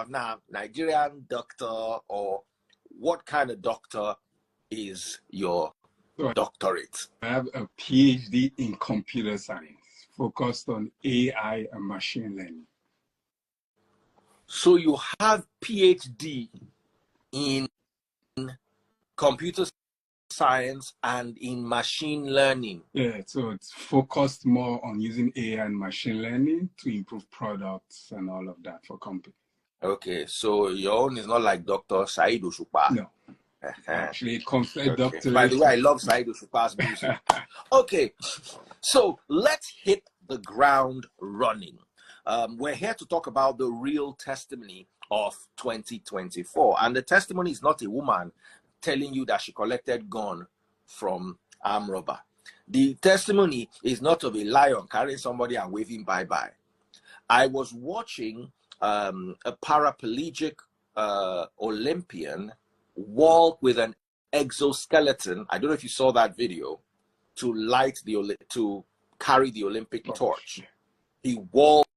now, Nigerian doctor, or what kind of doctor is your doctorate? I have a PhD in computer science, focused on AI and machine learning. So you have PhD in computer science and in machine learning. Yeah, so it's focused more on using AI and machine learning to improve products and all of that for companies. Okay, so your own is not like Dr. Said Oshupa. No. Actually, it comes to a doctorate. By the way, I love Said Oshupa's music. Okay, so let's hit the ground running. We're here to talk about the real testimony of 2024. And the testimony is not a woman telling you that she collected gun from armed robber. The testimony is not of a lion carrying somebody and waving bye-bye. I was watching a paraplegic Olympian walk with an exoskeleton. I don't know if you saw that video, to carry the Olympic torch. He walked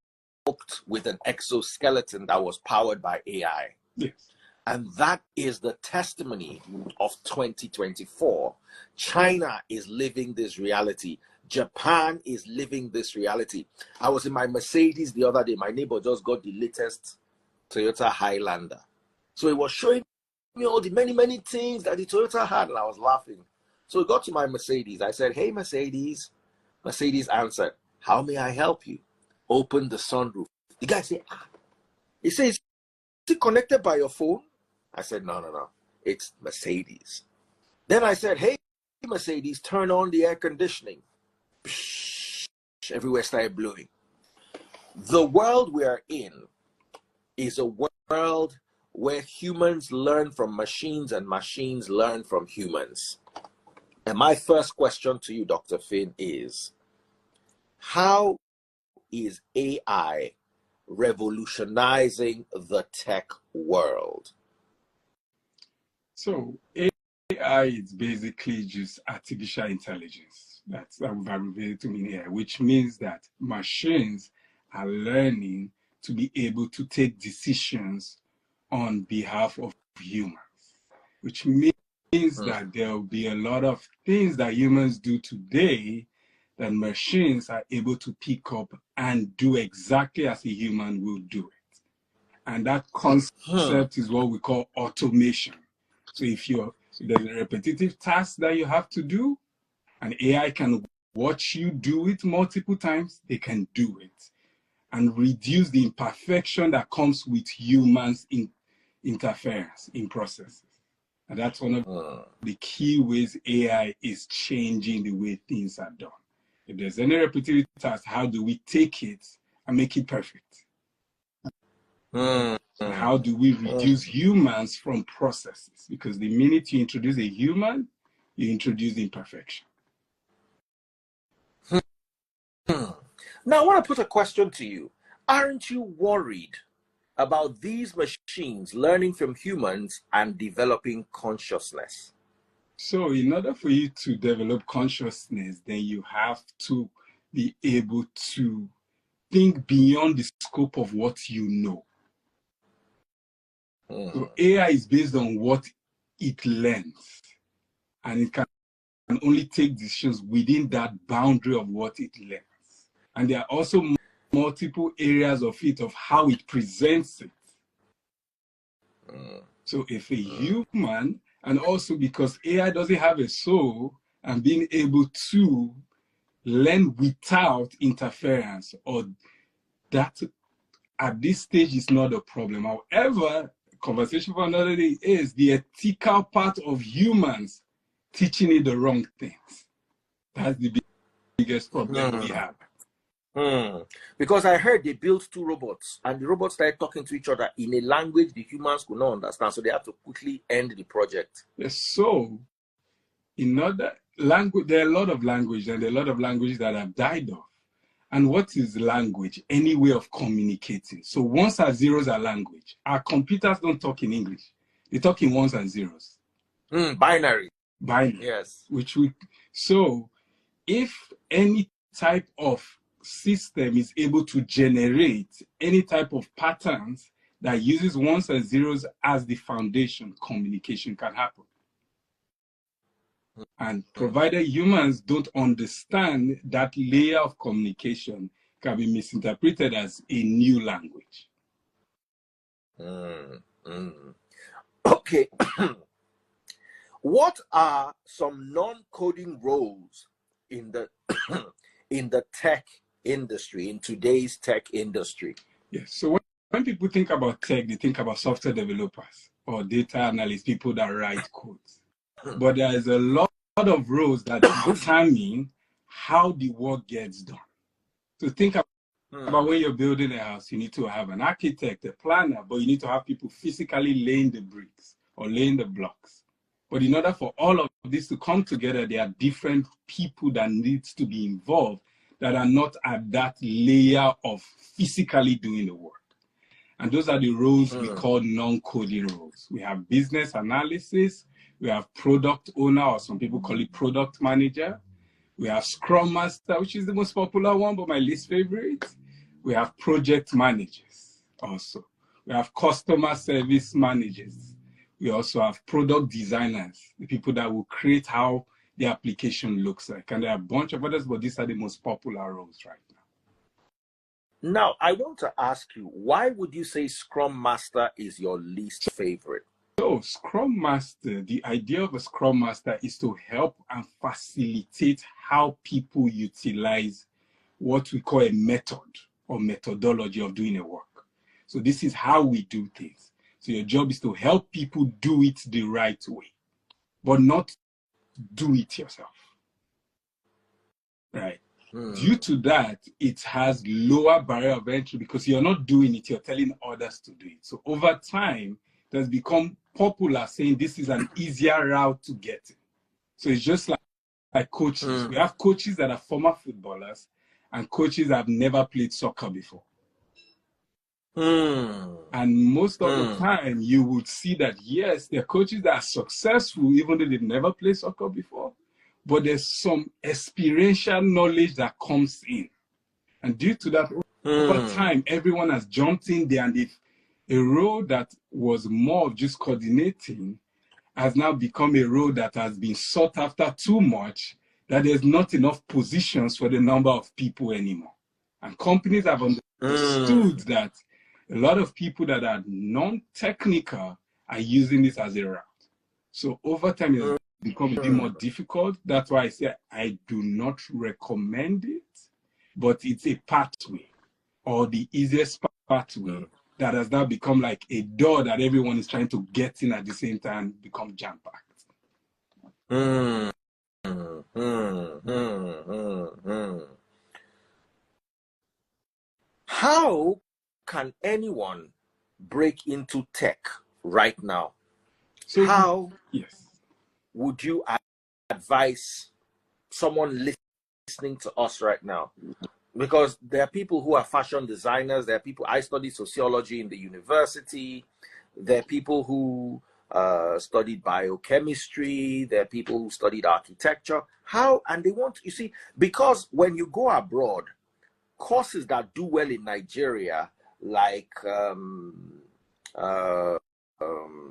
with an exoskeleton that was powered by AI. Yes. And that is the testimony of 2024. China is living this reality. Japan is living this reality. I was in my Mercedes the other day. My neighbor just got the latest Toyota Highlander. So he was showing me all the many things that the Toyota had, and I was laughing. So we got to my Mercedes. I said, "Hey, Mercedes." Mercedes answered, "How may I help you?" Opened the sunroof. The guy said, He says, "Is it connected by your phone?" I said, No. It's Mercedes. Then I said, "Hey, Mercedes, turn on the air conditioning." Psh, everywhere started blowing. The world we're in is a world where humans learn from machines and machines learn from humans. And my first question to you, Dr. Finn, is how is AI revolutionizing the tech world? So AI is basically just artificial intelligence. That's what we've abbreviated to mean AI, which means that machines are learning to be able to take decisions on behalf of humans, which means that there will be a lot of things that humans do today that machines are able to pick up and do exactly as a human will do it. And that concept is what we call automation. So if there's a repetitive task that you have to do, and AI can watch you do it multiple times, they can do it and reduce the imperfection that comes with humans in interference in processes. And that's one of the key ways AI is changing the way things are done. If there's any repetitive task, how do we take it and make it perfect? And how do we reduce humans from processes? Because the minute you introduce a human, you introduce imperfection. Now, I want to put a question to you. Aren't you worried about these machines learning from humans and developing consciousness? So in order for you to develop consciousness, then you have to be able to think beyond the scope of what you know. So AI is based on what it learns, and it can only take decisions within that boundary of what it learns. And there are also multiple areas of it, of how it presents it. So if a human, and also because AI doesn't have a soul, and being able to learn without interference, or that at this stage is not a problem. However, conversation for another day is the ethical part of humans teaching it the wrong things. That's the biggest problem we have. Because I heard they built two robots, and the robots started talking to each other in a language the humans could not understand, so they had to quickly end the project. Yes, so in other language, there are a lot of languages, and there are a lot of languages that have died off. And what is language? Any way of communicating. So ones and zeros are language. Our computers don't talk in English. They talk in ones and zeros. Binary. Binary. Yes. So if any type of system is able to generate any type of patterns, that uses ones and zeros as the foundation, communication can happen. And provided humans don't understand that layer of communication, can be misinterpreted as a new language. Okay. What are some non-coding roles in the in the tech industry, in today's tech industry? Yes. So when people think about tech, they think about software developers or data analysts, people that write codes. But there is a lot of roles that determine how the work gets done. So think about when you're building a house, you need to have an architect, a planner, but you need to have people physically laying the bricks or laying the blocks. But in order for all of this to come together, there are different people that needs to be involved that are not at that layer of physically doing the work. And those are the roles we call non-coding roles. We have business analysis, we have product owner, or some people call it product manager. We have Scrum Master, which is the most popular one, but my least favorite. We have project managers also. We have customer service managers. We also have product designers, the people that will create how the application looks like. And there are a bunch of others, but these are the most popular roles right now. Now, I want to ask you, why would you say Scrum Master is your least favorite? So, Scrum Master, the idea of a Scrum Master is to help and facilitate how people utilize what we call a method or methodology of doing a work. So this is how we do things. So your job is to help people do it the right way, but not do it yourself. Right? Due to that, it has lower barrier of entry because you're not doing it, you're telling others to do it. So over time, it has become popular saying this is an easier route to get it. So it's just like coaches. We have coaches that are former footballers and coaches that have never played soccer before. And most of the time, you would see that, yes, there are coaches that are successful even though they've never played soccer before. But there's some experiential knowledge that comes in. And due to that, over time, everyone has jumped in there, and if a role that was more of just coordinating has now become a role that has been sought after too much, that there's not enough positions for the number of people anymore. And companies have understood that a lot of people that are non-technical are using this as a route. So over time, it's become a bit more difficult. That's why I say I do not recommend it, but it's a pathway or the easiest pathway that has now become like a door that everyone is trying to get in at the same time, become jam-packed. How can anyone break into tech right now? So how would you advise someone listening to us right now? Because there are people who are fashion designers, there are people, I studied sociology in the university, there are people who studied biochemistry, there are people who studied architecture. How, and they want, you see, because when you go abroad, courses that do well in Nigeria, like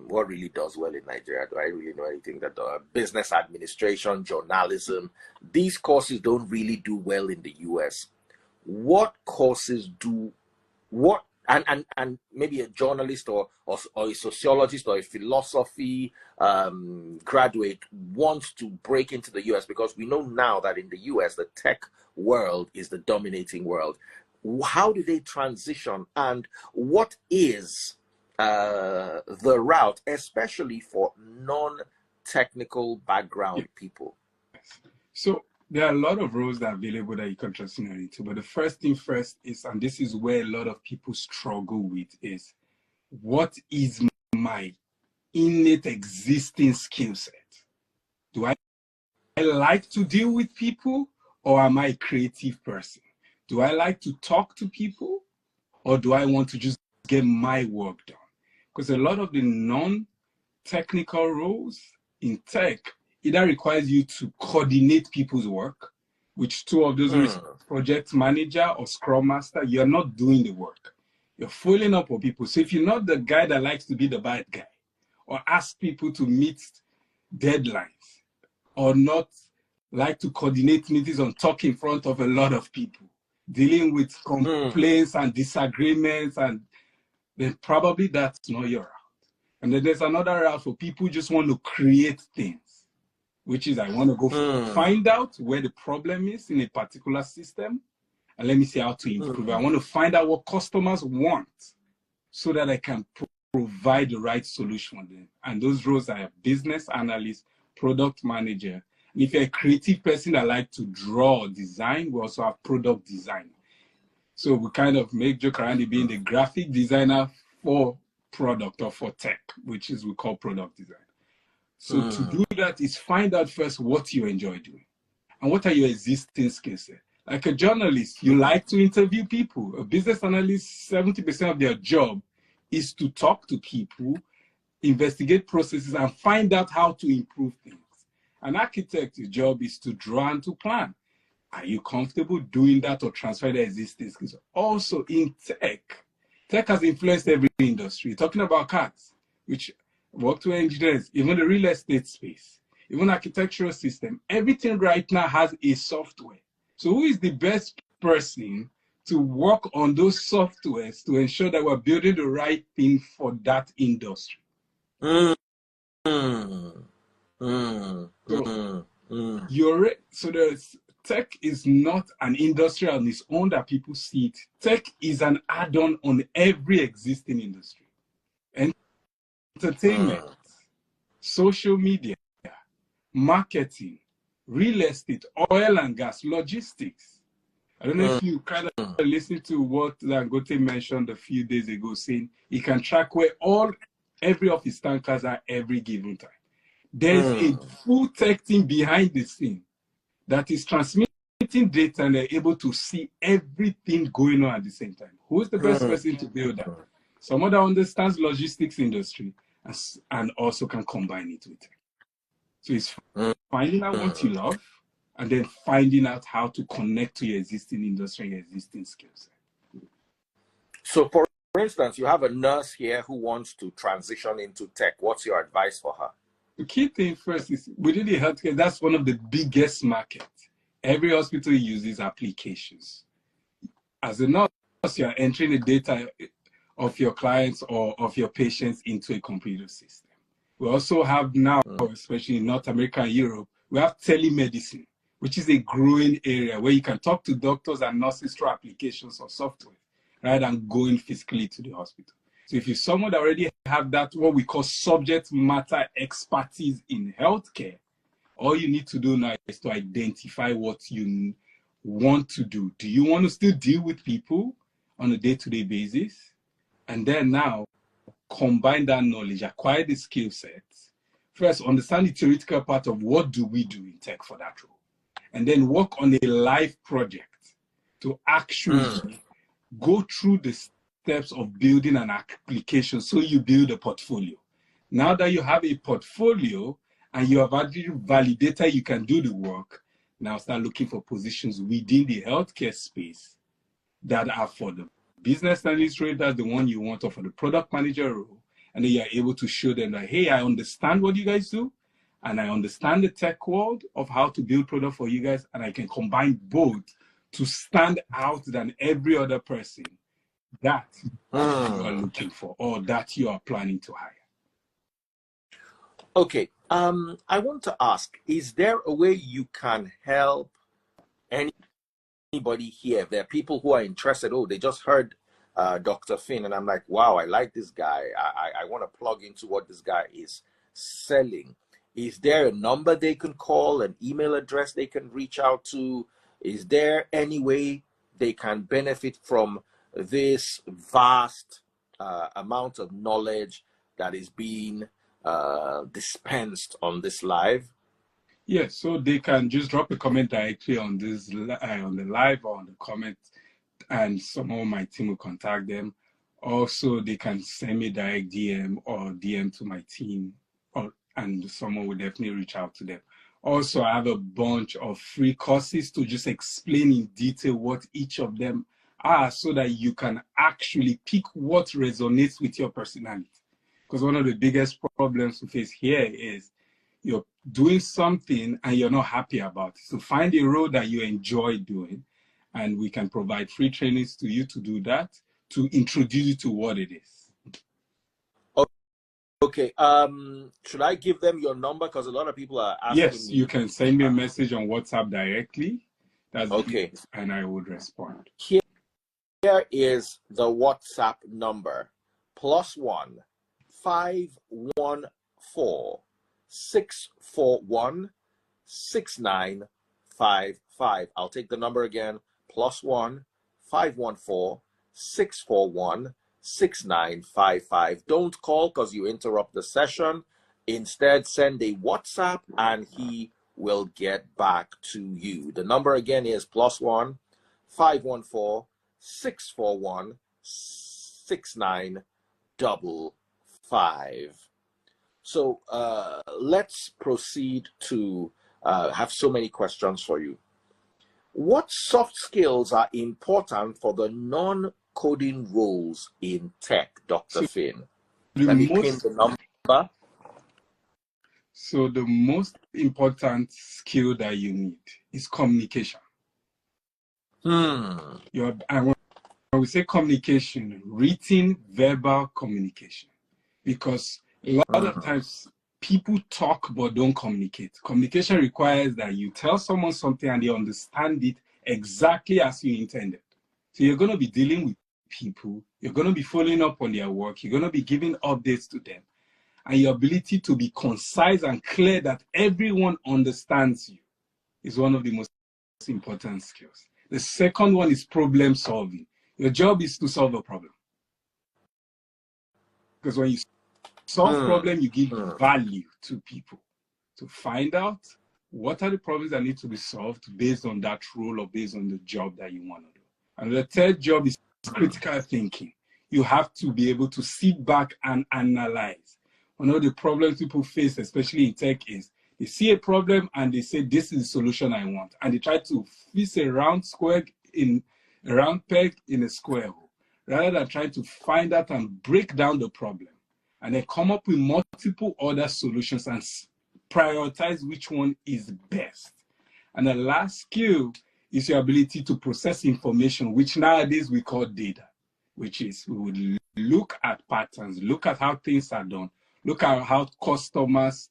what really does well in Nigeria? Do I really know anything that business administration, journalism, these courses don't really do well in the US. What courses do, what, and maybe a journalist or a sociologist or a philosophy graduate wants to break into the US, because we know now that in the US, the tech world is the dominating world. How do they transition, and what is the route, especially for non-technical background people? So there are a lot of roles that are available that you can transition into, but the first thing first is, and this is where a lot of people struggle with, is what is my innate existing skill set? Do I like to deal with people, or am I a creative person? Do I like to talk to people, or do I want to just get my work done? Because a lot of the non-technical roles in tech either requires you to coordinate people's work, which two of those are project manager or Scrum Master. You're not doing the work. You're following up on people. So if you're not the guy that likes to be the bad guy or ask people to meet deadlines or not like to coordinate meetings or talk in front of a lot of people, dealing with complaints and disagreements, and then probably that's not your route. And then there's another route for people who just want to create things, which is I want to go find out where the problem is in a particular system, and let me see how to improve it. I want to find out what customers want so that I can provide the right solution for them. And those roles are business analyst, product manager. And if you're a creative person that likes to draw or design, we also have product design. So we kind of make joke around it being the graphic designer for product or for tech, which is we call product design. So to do that is find out first what you enjoy doing and what are your existing skill set. Like a journalist, you like to interview people. A business analyst, 70% of their job is to talk to people, investigate processes, and find out how to improve things. An architect's job is to draw and to plan. Are you comfortable doing that or transfer the existing skills? Also in tech has influenced every industry. Talking about cars, which work with engineers, even the real estate space, even architectural system, everything right now has a software. So who is the best person to work on those softwares to ensure that we're building the right thing for that industry? So there's tech is not an industry on its own that people see it. Tech is an add-on on every existing industry. Entertainment, social media, marketing, real estate, oil and gas, logistics. I don't know if you kind of listened to what Dangote mentioned a few days ago, saying he can track where every of his tankers are every given time. There's a full tech team behind the scene that is transmitting data and they're able to see everything going on at the same time. Who's the best person to build that? Someone that understands logistics industry and also can combine it with tech. So it's finding out what you love and then finding out how to connect to your existing industry and your existing skill set. So for instance, you have a nurse here who wants to transition into tech. What's your advice for her? The key thing first is within the healthcare, that's one of the biggest markets. Every hospital uses applications. As a nurse, you're entering the data of your clients or of your patients into a computer system. We also have now, especially in North America and Europe, we have telemedicine, which is a growing area where you can talk to doctors and nurses through applications or software rather than going physically to the hospital. So if you're someone that already have that, what we call subject matter expertise in healthcare, all you need to do now is to identify what you want to do. Do you want to still deal with people on a day-to-day basis? And then now, combine that knowledge, acquire the skill sets. First, understand the theoretical part of what do we do in tech for that role. And then work on a live project to actually go through the steps of building an application so you build a portfolio. Now that you have a portfolio and you have already validated you can do the work, now start looking for positions within the healthcare space that are for the business analyst role, that's the one you want, or for the product manager role. And then you're able to show them that, hey, I understand what you guys do, and I understand the tech world of how to build product for you guys, and I can combine both to stand out than every other person that you are looking for or that you are planning to hire. Okay. I want to ask, is there a way you can help anybody here? There are people who are interested. Oh, they just heard Dr. Finn, and I'm like, wow, I like this guy. I want to plug into what this guy is selling. Is there a number they can call, an email address they can reach out to? Is there any way they can benefit from this vast amount of knowledge that is being dispensed on this live? Yes, so they can just drop a comment directly on this on the live or on the comment, and some of my team will contact them. Also, they can send me direct DM or DM to my team, and someone will definitely reach out to them. Also, I have a bunch of free courses to just explain in detail what each of them are so that you can actually pick what resonates with your personality. Because one of the biggest problems we face here is you're doing something and you're not happy about it. So find a role that you enjoy doing, and we can provide free trainings to you to do that, to introduce you to what it is. Okay. Should I give them your number? Because a lot of people are asking Yes, me. you can send me a message on WhatsApp directly. That's okay. And I would respond. Here is the WhatsApp number: +1 514 641 6955. I'll take the number again: +1 514 641 6955. Don't call because you interrupt the session. Instead, send a WhatsApp and he will get back to you. The number again is +1 514 641 6955. So let's proceed to have so many questions for you. What soft skills are important for the non-coding roles in tech, Dr. Finn? Let me pin the number. So the most important skill that you need is communication. And when we say communication, written, verbal communication, because a lot of times people talk but don't communicate. Communication requires that you tell someone something and they understand it exactly as you intended. So you're going to be dealing with people, you're going to be following up on their work, you're going to be giving updates to them, and your ability to be concise and clear that everyone understands you is one of the most important skills. The second one is problem solving. Your job is to solve a problem. Because when you solve problem, you give value to people to find out what are the problems that need to be solved based on that role or based on the job that you want to do. And the third job is critical thinking. You have to be able to sit back and analyze. One of the problems people face, especially in tech, is they see a problem and they say, this is the solution I want. And they try to fix a round peg in a square hole, rather than trying to find out and break down the problem, and then come up with multiple other solutions and prioritize which one is best. And the last skill is your ability to process information, which nowadays we call data, which is we would look at patterns, look at how things are done, look at how customers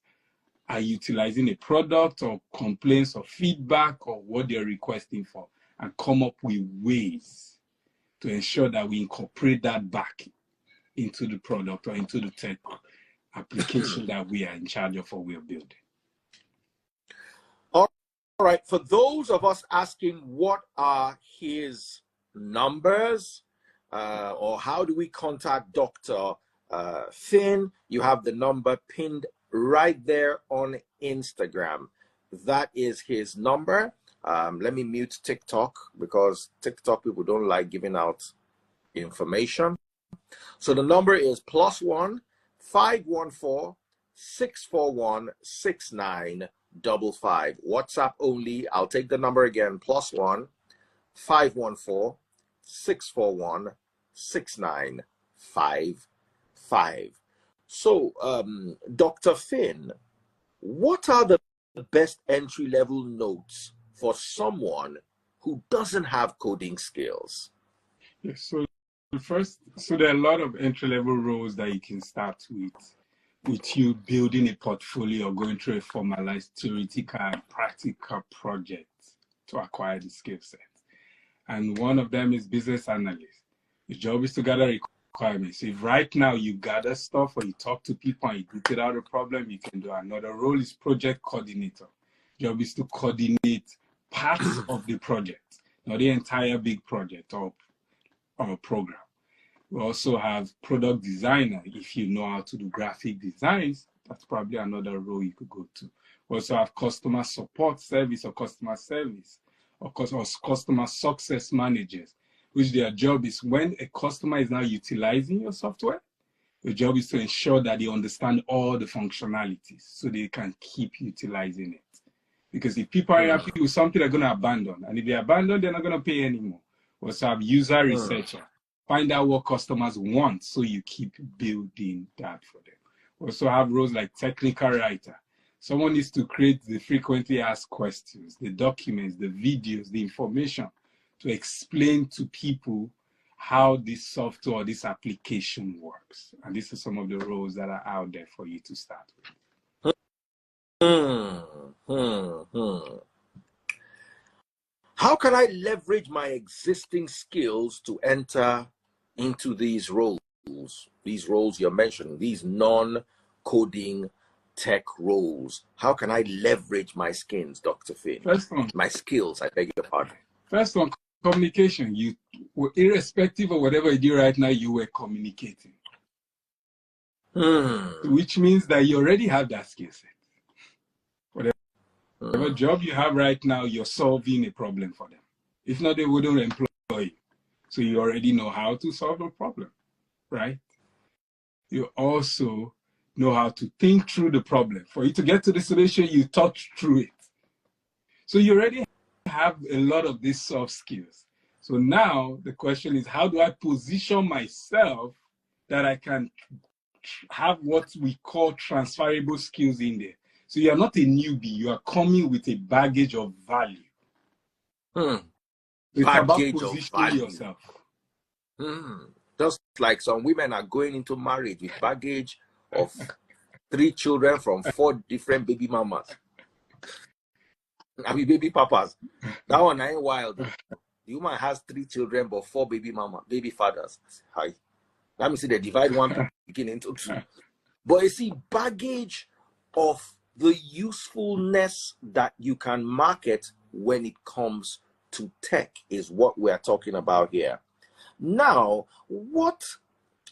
are utilizing a product or complaints or feedback or what they're requesting for, and come up with ways to ensure that we incorporate that back into the product or into the tech application that we are in charge of or we're building. All right. For those of us asking what are his numbers or how do we contact Dr. Finn, you have the number pinned right there on Instagram. That is his number. Let me mute TikTok because TikTok people don't like giving out information. So the number is +1 514 641 6955. WhatsApp only. I'll take the number again: +1 514 641 6955. So, Dr. Finn, what are the best entry-level notes for someone who doesn't have coding skills? Yes, so there are a lot of entry-level roles that you can start with you building a portfolio or going through a formalized theoretical and practical project to acquire the skill set. And one of them is business analyst. The job is to gather requirements. If right now you gather stuff or you talk to people and you detail out a problem, you can do another role is project coordinator. Job is to coordinate parts of the project, not the entire big project or program. We also have product designer. If you know how to do graphic designs, that's probably another role you could go to. We also have customer support service or customer service or customer success managers, which their job is when a customer is now utilizing your software, your job is to ensure that they understand all the functionalities so they can keep utilizing it. Because if people are happy with something, they're going to abandon. And if they abandon, they're not going to pay anymore. We also have user researcher. Find out what customers want so you keep building that for them. We also have roles like technical writer. Someone needs to create the frequently asked questions, the documents, the videos, the information to explain to people how this software or this application works. And these are some of the roles that are out there for you to start with. How can I leverage my existing skills to enter into these roles? These roles you're mentioning, these non-coding tech roles. How can I leverage my skills, Dr. Finn? First one. My skills, I beg your pardon. First one, communication. You were, irrespective of whatever you do right now, you were communicating. Which means that you already have that skill set. Whatever job you have right now, you're solving a problem for them. If not, they wouldn't employ you. So you already know how to solve a problem, right? You also know how to think through the problem. For you to get to the solution, you thought through it. So you already have a lot of these soft skills. So now the question is, how do I position myself that I can have what we call transferable skills in there? So you are not a newbie. You are coming with a baggage of value. It's about positioning yourself. Just like some women are going into marriage with baggage of 3 children from 4 different baby mamas. I mean, baby papas. That one ain't wild. The woman has 3 children, but 4 baby fathers. Hi. Let me see, they divide one beginning into 2. But you see, baggage of the usefulness that you can market when it comes to tech is what we are talking about here. Now, what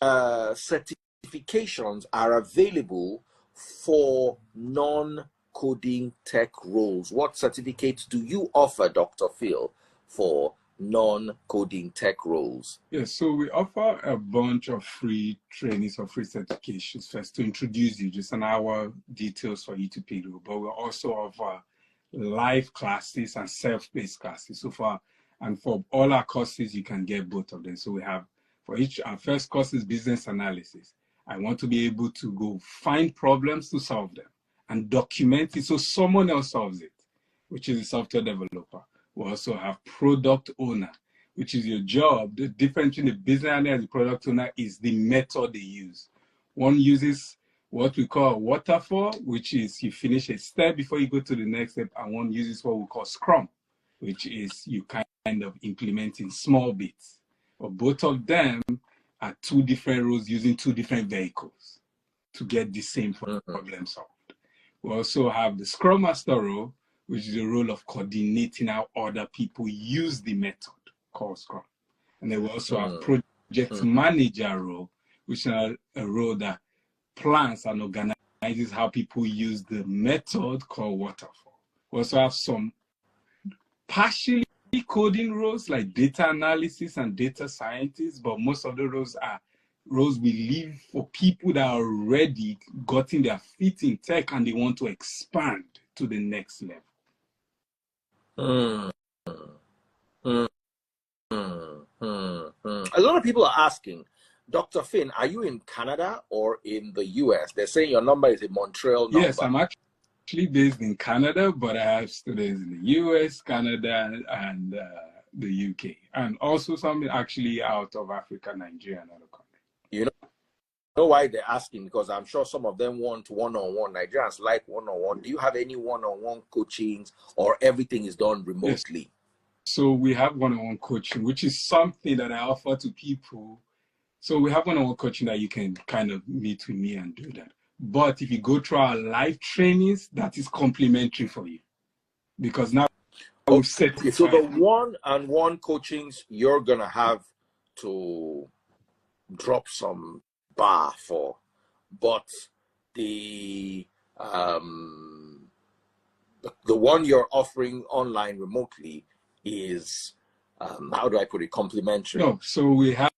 certifications are available for non-coding tech roles? What certificates do you offer, Dr. Phil, for non-coding tech roles? Yes, so we offer a bunch of free trainings or free certifications first to introduce you, just an hour details for you to pay through. But we also offer live classes and self-paced classes. So for all our courses, you can get both of them. So we have, for each, our first course is business analysis. I want to be able to go find problems to solve them and document it so someone else solves it, which is a software developer. We also have product owner, which is your job. The difference between the business analyst and the product owner is the method they use. One uses what we call waterfall, which is you finish a step before you go to the next step, and one uses what we call Scrum, which is you kind of implementing small bits. But both of them are 2 different roles using 2 different vehicles to get the same problem solved. We also have the Scrum Master role, which is the role of coordinating how other people use the method called Scrum. And then we also have project manager role, which is a role that plans and organizes how people use the method called waterfall. We also have some partially coding roles like data analysis and data scientists, but most of the roles are roles we leave for people that are already gotten their feet in tech and they want to expand to the next level. A lot of people are asking, Dr. Finn, are you in Canada or in the US? They're saying your number is a Montreal number. Yes, I'm actually based in Canada, but I have students in the US, Canada, and the UK, and also some actually out of Africa, Nigeria, and other countries. You know why they're asking? Because I'm sure some of them want one-on-one. Nigerians like one-on-one. Do you have any one-on-one coachings, or everything is done remotely? Yes. So we have one-on-one coaching, which is something that I offer to people. So we have one-on-one coaching that you can kind of meet with me and do that. But if you go through our live trainings, that is complimentary for you. Because now we've set it. So the one-on-one coachings, you're going to have to drop some bar for. But the one you're offering online remotely is, how do I put it, complimentary? No, so we have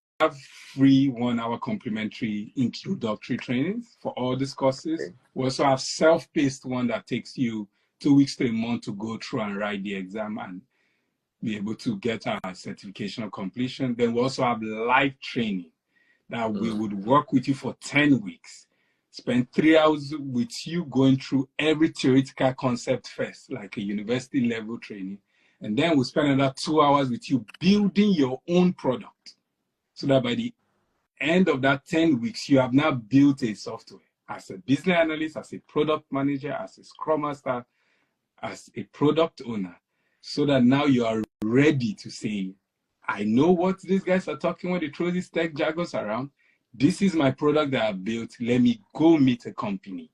free 1-hour complimentary introductory trainings for all these courses. Okay. We also have self-paced one that takes you 2 weeks to a month to go through and write the exam and be able to get our certification of completion. Then we also have live training that we would work with you for 10 weeks, spend 3 hours with you going through every theoretical concept first, like a university level training. And then we'll spend another 2 hours with you building your own product. So that by the end of that 10 weeks, you have now built a software as a business analyst, as a product manager, as a Scrum Master, as a product owner, so that now you are ready to say, I know what these guys are talking when they throw these tech jargons around. This is my product that I built. Let me go meet a company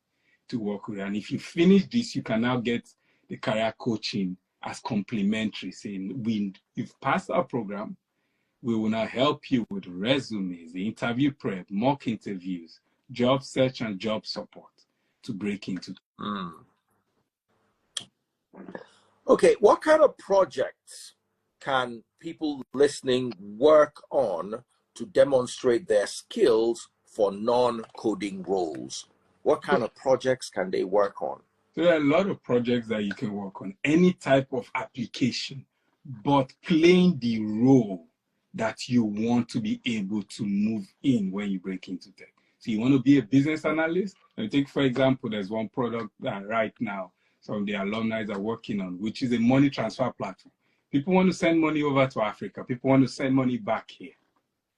to work with. And if you finish this, you can now get the career coaching as complimentary, saying, you've passed our program. We will now help you with resumes, the interview prep, mock interviews, job search, and job support to break into. Okay, what kind of projects can people listening work on to demonstrate their skills for non-coding roles? What kind of projects can they work on? There are a lot of projects that you can work on, any type of application, but playing the role that you want to be able to move in when you break into tech. So you want to be a business analyst? And take, for example, there's one product that right now some of the alumni are working on, which is a money transfer platform. People want to send money over to Africa. People want to send money back here.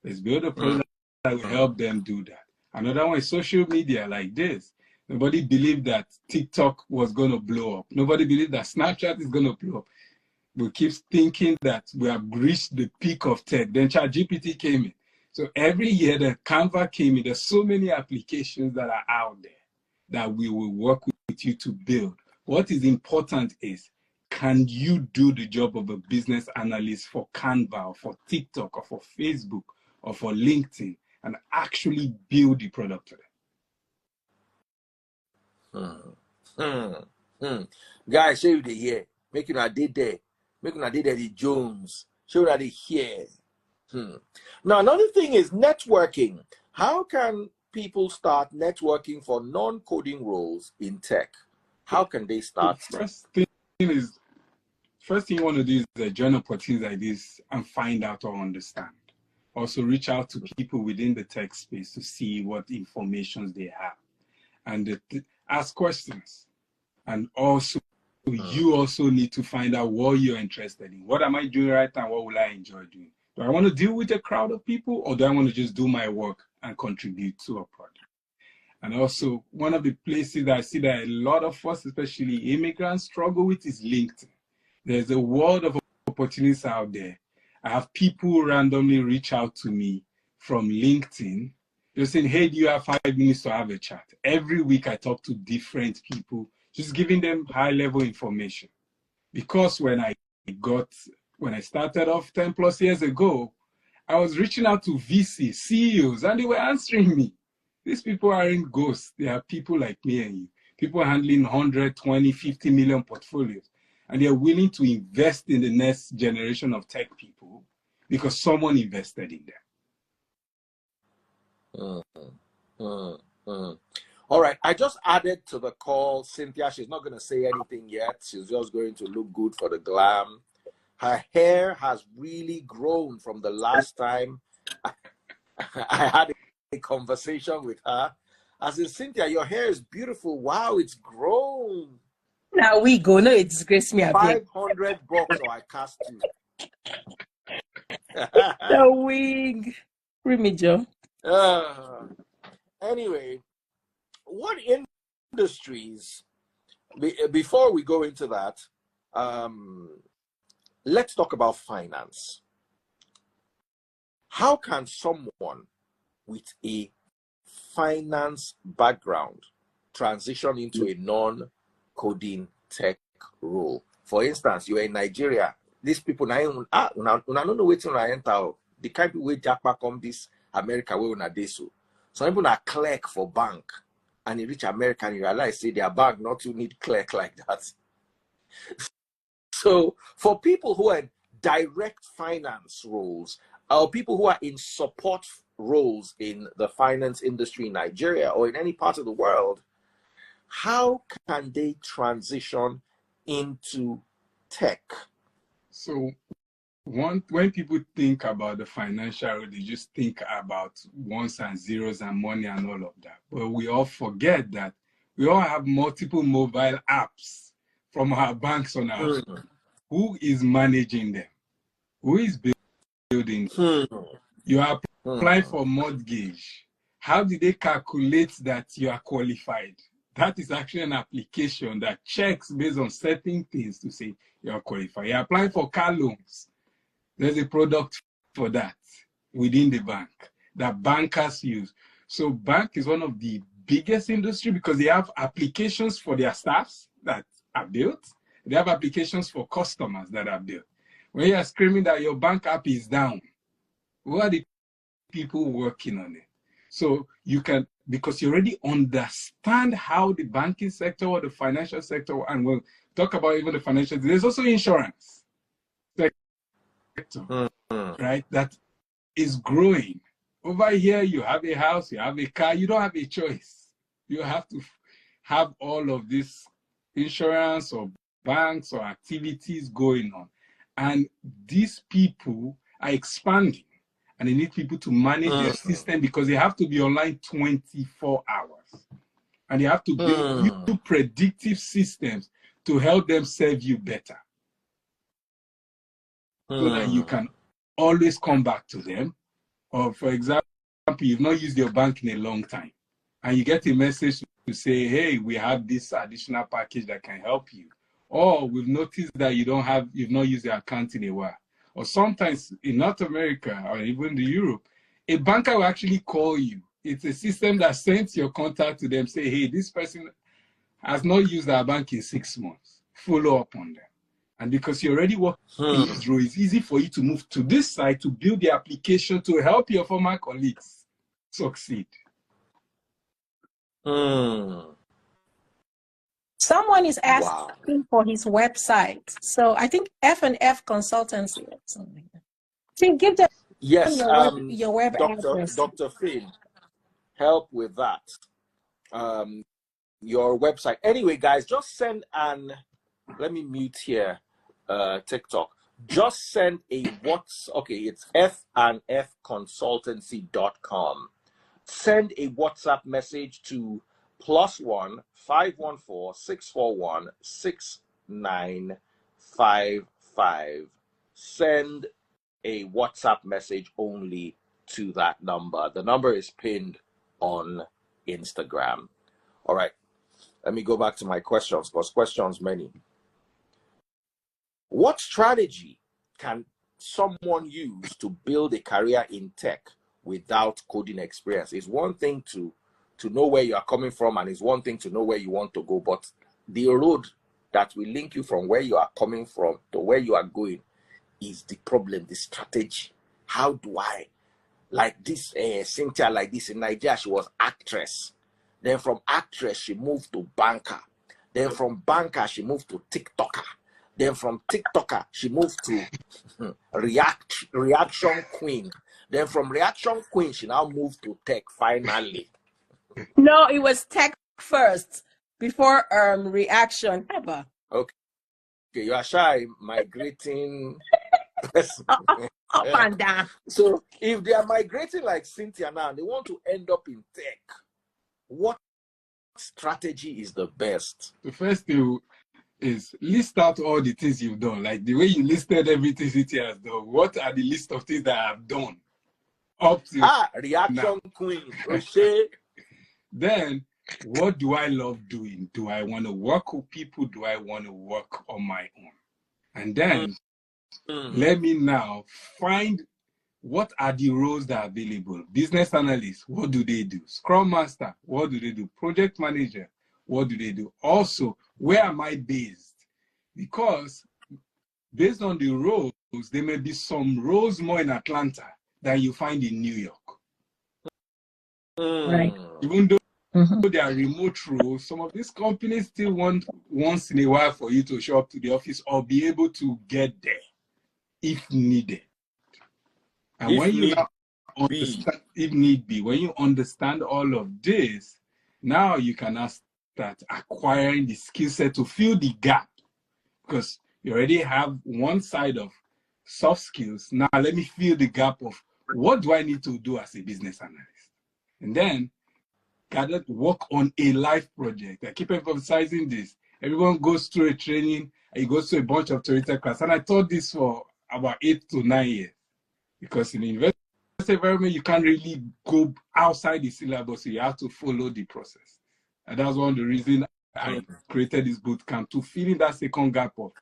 Let's build a product that will help them do that. Another one is social media like this. Nobody believed that TikTok was going to blow up. Nobody believed that Snapchat is going to blow up. We keep thinking that we have reached the peak of tech. Then ChatGPT came in. So every year that Canva came in, there's so many applications that are out there that we will work with you to build. What is important is, can you do the job of a business analyst for Canva or for TikTok or for Facebook or for LinkedIn and actually build the product for them? Guys, show you the here. Make you did there. Make you did the Jones. Show that the here. Now, another thing is networking. How can people start networking for non-coding roles in tech? How can they start? First thing you want to do is join opportunities like this and find out or understand. Also reach out to people within the tech space to see what information they have and ask questions. And also, you also need to find out what you're interested in. What am I doing right now? What will I enjoy doing? Do I want to deal with a crowd of people, or do I want to just do my work and contribute to a project? And also, one of the places that I see that a lot of us, especially immigrants, struggle with is LinkedIn. There's a world of opportunities out there. I have people randomly reach out to me from LinkedIn. They're saying, hey, do you have 5 minutes to have a chat? Every week I talk to different people, just giving them high-level information. Because when I started off 10 plus years ago, I was reaching out to VC, CEOs, and they were answering me. These people aren't ghosts. They are people like me and you. People handling 100, 20, 50 million portfolios. And they're willing to invest in the next generation of tech people because someone invested in them. All right. I just added to the call Cynthia. She's not going to say anything yet. She's just going to look good for the glam. Her hair has really grown from the last time I had a conversation with her. I said, Cynthia, your hair is beautiful. Wow, it's grown. Now we go. No, it disgrace me. $500 or I cast you. The wig. Remijo. Anyway, what industries, before we go into that, let's talk about finance. How can someone with a finance background transition into a non-coding tech role? For instance, you're in Nigeria. These people now don't know waiting to enter. The kind of people where JAPA come this America where una dey so. Some people are clerk for bank, and you reach America and you realize say their bank not to need clerk like that. So for people who are in direct finance roles, or people who are in support roles in the finance industry in Nigeria or in any part of the world, how can they transition into tech? So when people think about the financial role, they just think about ones and zeros and money and all of that. But we all forget that we all have multiple mobile apps from our banks on our phone. Who is managing them? Who is building them? You are applying for mortgage. How do they calculate that you are qualified? That is actually an application that checks based on certain things to say you are qualified. You're applying for car loans. There's a product for that within the bank that bankers use. So bank is one of the biggest industry because they have applications for their staffs that are built. They have applications for customers that are built. When you are screaming that your bank app is down, who are the people working on it? So you can, because you already understand how the banking sector or the financial sector, and we'll talk about even the financial, there's also insurance sector, right? That is growing. Over here, you have a house, you have a car, you don't have a choice. You have to have all of this insurance or banks or activities going on. And these people are expanding and they need people to manage their system because they have to be online 24 hours. And they have to build new predictive systems to help them serve you better. So that you can always come back to them. Or for example, you've not used your bank in a long time and you get a message to say, hey, we have this additional package that can help you. Or we've noticed that you've not used your account in a while. Or sometimes in North America or even in Europe, a banker will actually call you. It's a system that sends your contact to them, say, hey, this person has not used our bank in 6 months. Follow up on them. And because you already work in this role, it's easy for you to move to this side to build the application to help your former colleagues succeed. Someone is asking for his website. So I think F&F Consultancy or something. So give them your web address. Dr. Finn, help with that. Your website. Anyway, guys, just send let me mute here. TikTok. Just send a it's fandfconsultancy.com. Send a WhatsApp message to +1 514 641 6955. Send a WhatsApp message only to that number. The number is pinned on Instagram. All right. Let me go back to my questions because questions many. What strategy can someone use to build a career in tech without coding experience? It's one thing to know where you are coming from, and it's one thing to know where you want to go, but the road that will link you from where you are coming from to where you are going is the problem, the strategy. How do I, like this, Cynthia, like this in Nigeria, she was actress. Then from actress, she moved to banker. Then from banker, she moved to TikToker. Then from TikToker, she moved to reaction queen. Then from reaction queen, she now moved to tech finally. No, it was tech first before reaction. Ever. Okay, you are shy, migrating person. Up and down. So if they are migrating like Cynthia now, they want to end up in tech. What strategy is the best? The first thing is list out all the things you've done, like the way you listed everything Cynthia has done. What are the list of things that I've done up to reaction now? Queen, Rocher. Then what do I love doing? Do I want to work with people? Do I want to work on my own? And then let me now find what are the roles that are available. Business analyst, what do they do? Scrum Master, what do they do? Project manager, what do they do? Also, where am I based? Because based on the roles, there may be some roles more in Atlanta than you find in New York. Right. Even though they are remote roles, some of these companies still want once in a while for you to show up to the office or be able to get there if needed. And when you understand, if need be, when you understand all of this, now you can now start acquiring the skill set to fill the gap, because you already have one side of soft skills. Now let me fill the gap of what do I need to do as a business analyst? And then work on a life project. I keep emphasizing this. Everyone goes through a training, and he goes to a bunch of theoretical class. And I taught this for about 8 to 9 years. Because in the university environment, you can't really go outside the syllabus. So you have to follow the process. And that's one of the reasons I created this boot camp, to fill in that second gap of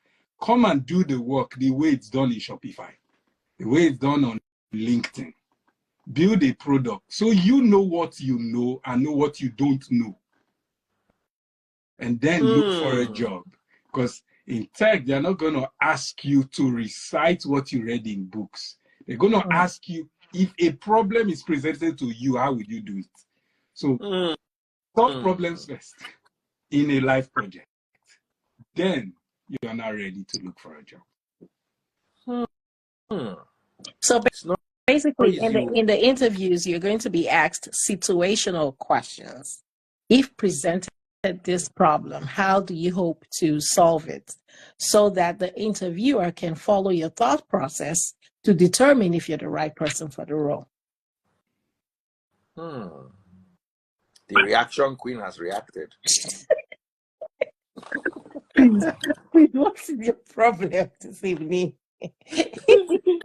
come and do the work the way it's done in Shopify, the way it's done on LinkedIn. Build a product so you know what you know and know what you don't know. And then look for a job. Because in tech, they're not going to ask you to recite what you read in books. They're going to ask you, if a problem is presented to you, how would you do it? So solve problems first in a life project. Then you are now ready to look for a job. So basically, in the interviews, you're going to be asked situational questions. If presented this problem, how do you hope to solve it? So that the interviewer can follow your thought process to determine if you're the right person for the role. The reaction queen has reacted. What's the problem this evening?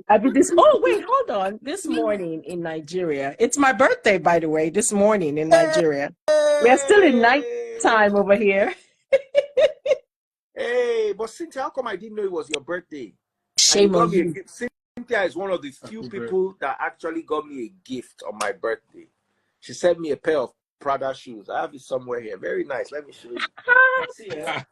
I mean, hold on. This morning in Nigeria, it's my birthday, by the way, this morning in Nigeria. We're still in night time over here. Hey, but Cynthia, how come I didn't know it was your birthday? Shame on you. Cynthia is one of the few people that actually got me a gift on my birthday. She sent me a pair of Prada shoes. I have it somewhere here. Very nice. Let me show you. See here.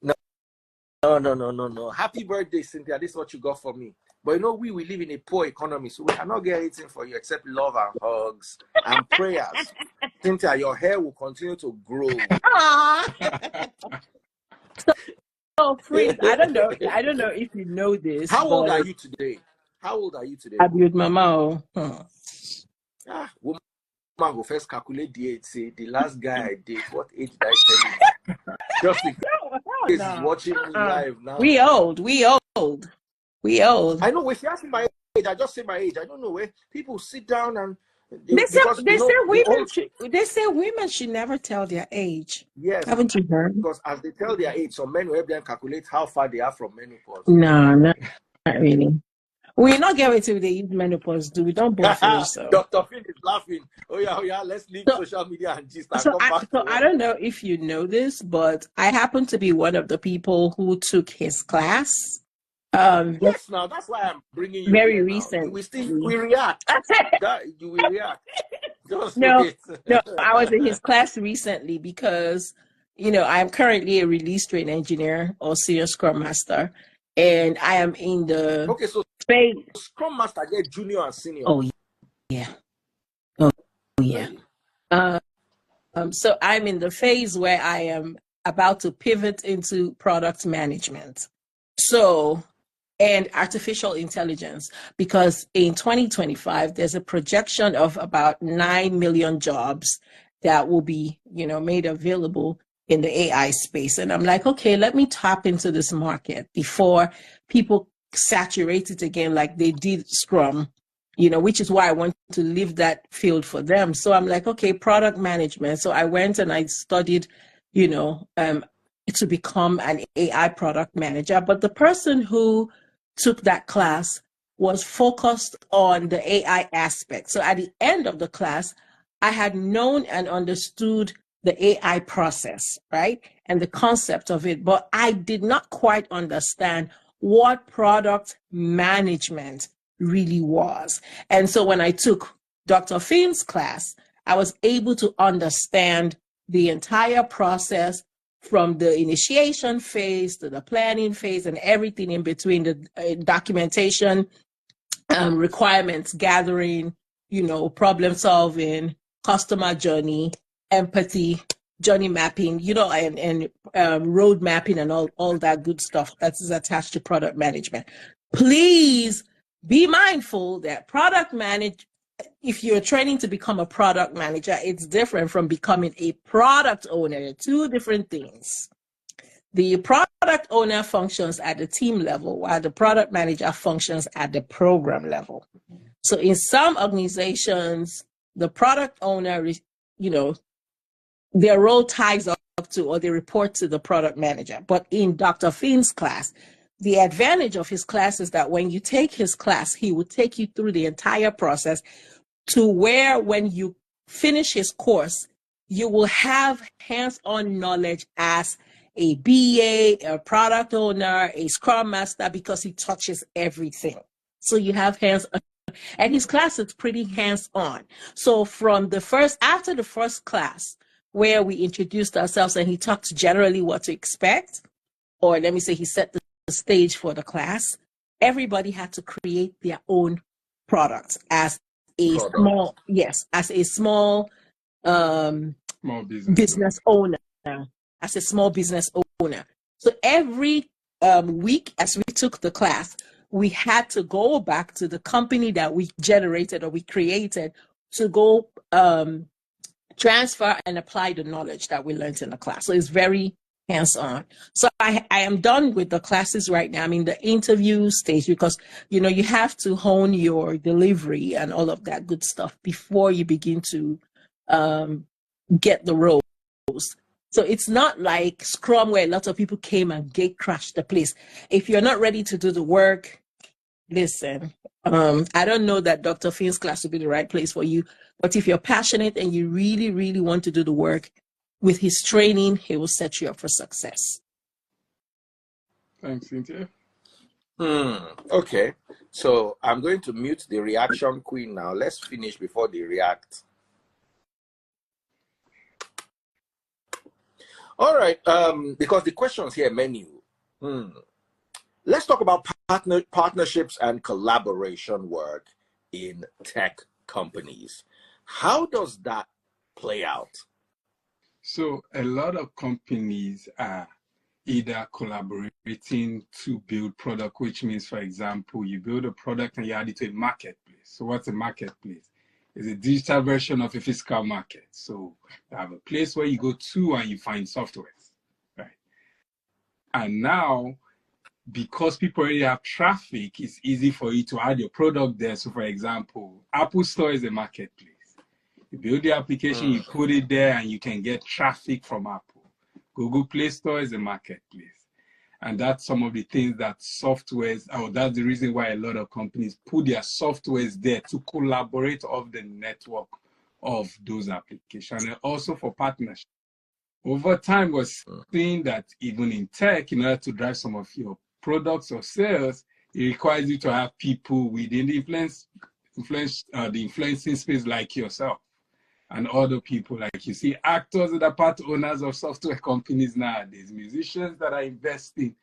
No. Happy birthday, Cynthia. This is what you got for me. But you know, we live in a poor economy, so we cannot get anything for you except love and hugs and prayers. Cynthia, your hair will continue to grow. So, Prince, I don't know if you know this. How old are you today? I'm with Mama. Woman go first calculate the age. Say the last guy I date, what age did I tell you? Just in case he's watching me live now. We old. I know. If you ask me my age, I just say my age. I don't know where people sit down and they say women should never tell their age. Yes, haven't you heard? Because as they tell their age, some men will help them calculate how far they are from menopause. No, not really. We're not getting to the menopause, do we? Don't both feel so. Dr. Finn is laughing. Oh yeah, let's leave social media and just I don't know if you know this, but I happen to be one of the people who took his class. Yes, now that's why I'm bringing you very recent. We react. You will react. No, I was in his class recently because, I'm currently a release train engineer or senior Scrum Master, and I am in the phase. Scrum Master get junior and senior. Oh yeah. So I'm in the phase where I am about to pivot into product management. And artificial intelligence, because in 2025, there's a projection of about 9 million jobs that will be, made available in the AI space. And I'm like, okay, let me tap into this market before people saturate it again like they did Scrum, which is why I want to leave that field for them. So I'm like, okay, product management. So I went and I studied, to become an AI product manager. But the person who took that class was focused on the AI aspect. So at the end of the class, I had known and understood the AI process, right? And the concept of it, but I did not quite understand what product management really was. And so when I took Dr. Finn's class, I was able to understand the entire process, from the initiation phase to the planning phase and everything in between, the documentation, requirements gathering, problem solving, customer journey, empathy, journey mapping, and road mapping and all that good stuff that is attached to product management. Please be mindful that if you're training to become a product manager, it's different from becoming a product owner. Two different things. The product owner functions at the team level, while the product manager functions at the program level. So in some organizations, the product owner, their role ties up to, or they report to the product manager. But in Dr. Finn's class, the advantage of his class is that when you take his class, he will take you through the entire process to where when you finish his course, you will have hands-on knowledge as a BA, a product owner, a Scrum Master, because he touches everything. So you have hands-on. And his class is pretty hands-on. So after the first class, where we introduced ourselves and he talked generally what to expect, or let me say he set the stage for the class, everybody had to create their own product as a small business owner, as a small business owner. So every week as we took the class, we had to go back to the company that we generated or we created to go transfer and apply the knowledge that we learned in the class. So it's very hands-on. So I am done with the classes right now. I'm in the interview stage because, you have to hone your delivery and all of that good stuff before you begin to get the roles. So it's not like Scrum where a lot of people came and gate crashed the place. If you're not ready to do the work, listen, I don't know that Dr. Finn's class would be the right place for you, but if you're passionate and you really, really want to do the work, with his training, he will set you up for success. Thanks, Cynthia. Okay, so I'm going to mute the reaction queen now. Let's finish before they react. All right, because the questions here menu. Let's talk about partnerships and collaboration work in tech companies. How does that play out? So a lot of companies are either collaborating to build product, which means, for example, you build a product and you add it to a marketplace. So what's a marketplace? It's a digital version of a physical market. So you have a place where you go to and you find software, right? And now, because people already have traffic, it's easy for you to add your product there. So for example, Apple Store is a marketplace. You build the application, you put it there, and you can get traffic from Apple. Google Play Store is a marketplace. And that's some of the things that that's the reason why a lot of companies put their softwares there to collaborate off the network of those applications, and also for partnership. Over time, we're seeing that even in tech, in order to drive some of your products or sales, it requires you to have people within the influencing space like yourself and other people. Like you see actors that are part owners of software companies nowadays, musicians that are investing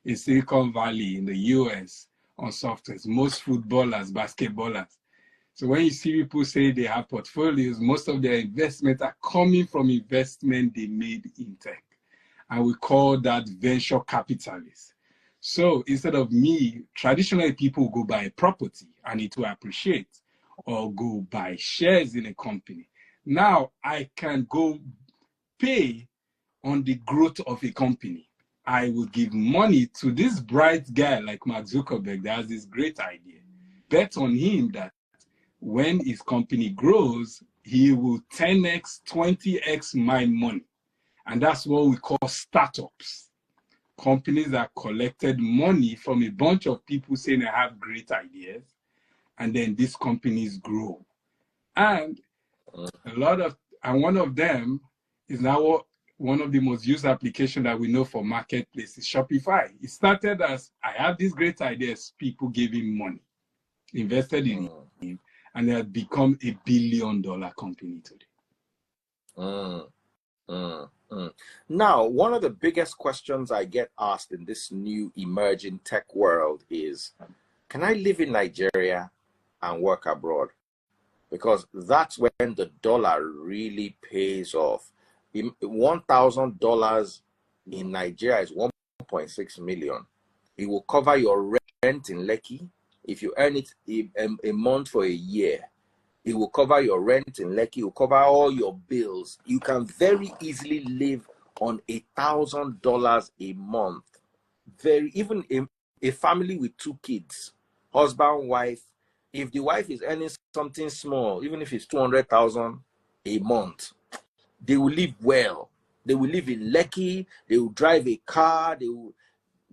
in Silicon Valley in the US on softwares, most footballers, basketballers. So when you see people say they have portfolios, most of their investments are coming from investment they made in tech. And we call that venture capitalists. So instead of me, traditionally people go buy a property and it will appreciate, or go buy shares in a company. Now I can go pay on the growth of a company. I will give money to this bright guy like Mark Zuckerberg that has this great idea. Bet on him that when his company grows, he will 10x, 20x my money. And that's what we call startups. Companies that collected money from a bunch of people saying I have great ideas, and then these companies grow. And one of them is now one of the most used applications that we know for marketplace is Shopify. It started as I have these great ideas, people gave him money, invested in him, and they have become $1 billion company today. Now, one of the biggest questions I get asked in this new emerging tech world is, can I live in Nigeria and work abroad? Because that's when the dollar really pays off. $1,000 in Nigeria is 1.6 million. It will cover your rent in Lekki. If you earn it a month for a year, it will cover your rent in Lekki. It will cover all your bills. You can very easily live on $1,000 a month. Even a family with 2 kids, husband, wife, if the wife is earning something small, even if it's 200,000 a month, they will live well. They will live in Lekki. They will drive a car.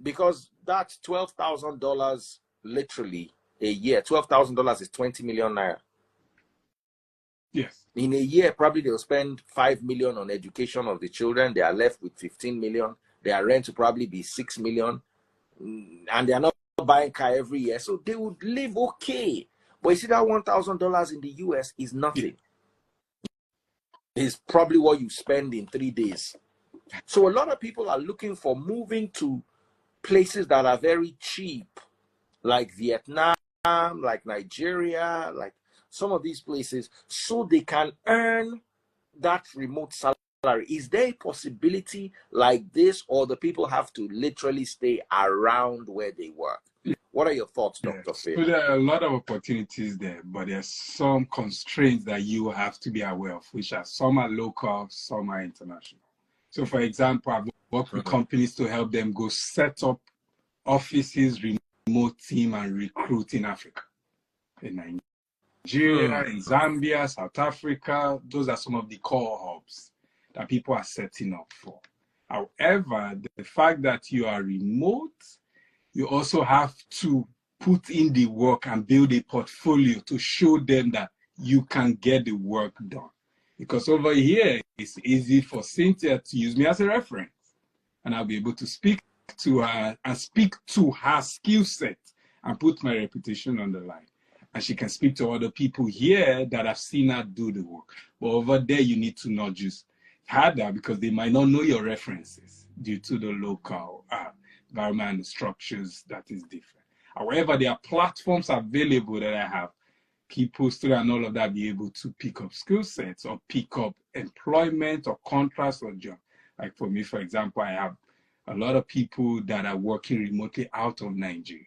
Because that's $12,000 literally a year. $12,000 is 20 million naira. Yes. In a year, probably they'll spend 5 million on education of the children. They are left with 15 million. Their rent will probably be 6 million. And they are not buying car every year. So they would live okay. But you see, that $1,000 in the US is nothing. It's probably what you spend in 3 days. So a lot of people are looking for moving to places that are very cheap, like Vietnam, like Nigeria, like some of these places, so they can earn that remote salary. Is there a possibility like this, or the people have to literally stay around where they work? What are your thoughts, Dr. Phil? So there are a lot of opportunities there, but there's some constraints that you have to be aware of, which are some are local, some are international. So for example, I've worked with companies to help them go set up offices, remote team, and recruit in Africa, in Nigeria, in Zambia, South Africa. Those are some of the core hubs that people are setting up for. However, the fact that you are remote, you also have to put in the work and build a portfolio to show them that you can get the work done. Because over here, it's easy for Cynthia to use me as a reference, and I'll be able to speak to her and speak to her skill set and put my reputation on the line. And she can speak to other people here that have seen her do the work. But over there, you need to not just harder, because they might not know your references due to the local environment and the structures that is different. However, there are platforms available that I have people, students, and all of that be able to pick up skill sets or pick up employment or contracts or job. Like for me, for example, I have a lot of people that are working remotely out of Nigeria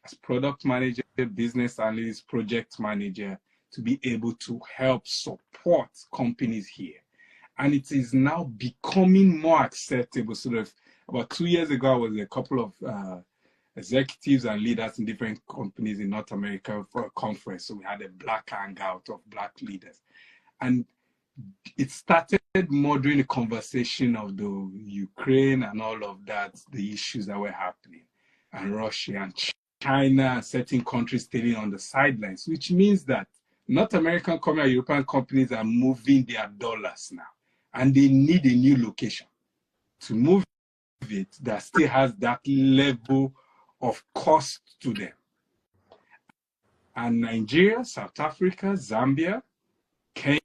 as product manager, business analyst, project manager, to be able to help support companies here. And it is now becoming more acceptable. Sort of about 2 years ago, I was a couple of executives and leaders in different companies in North America for a conference. So we had a black hangout of black leaders. And it started more during the conversation of the Ukraine and all of that, the issues that were happening, and Russia and China and certain countries staying on the sidelines, which means that North American companies, European companies are moving their dollars now, and they need a new location to move it that still has that level of cost to them. And Nigeria, South Africa, Zambia, Kenya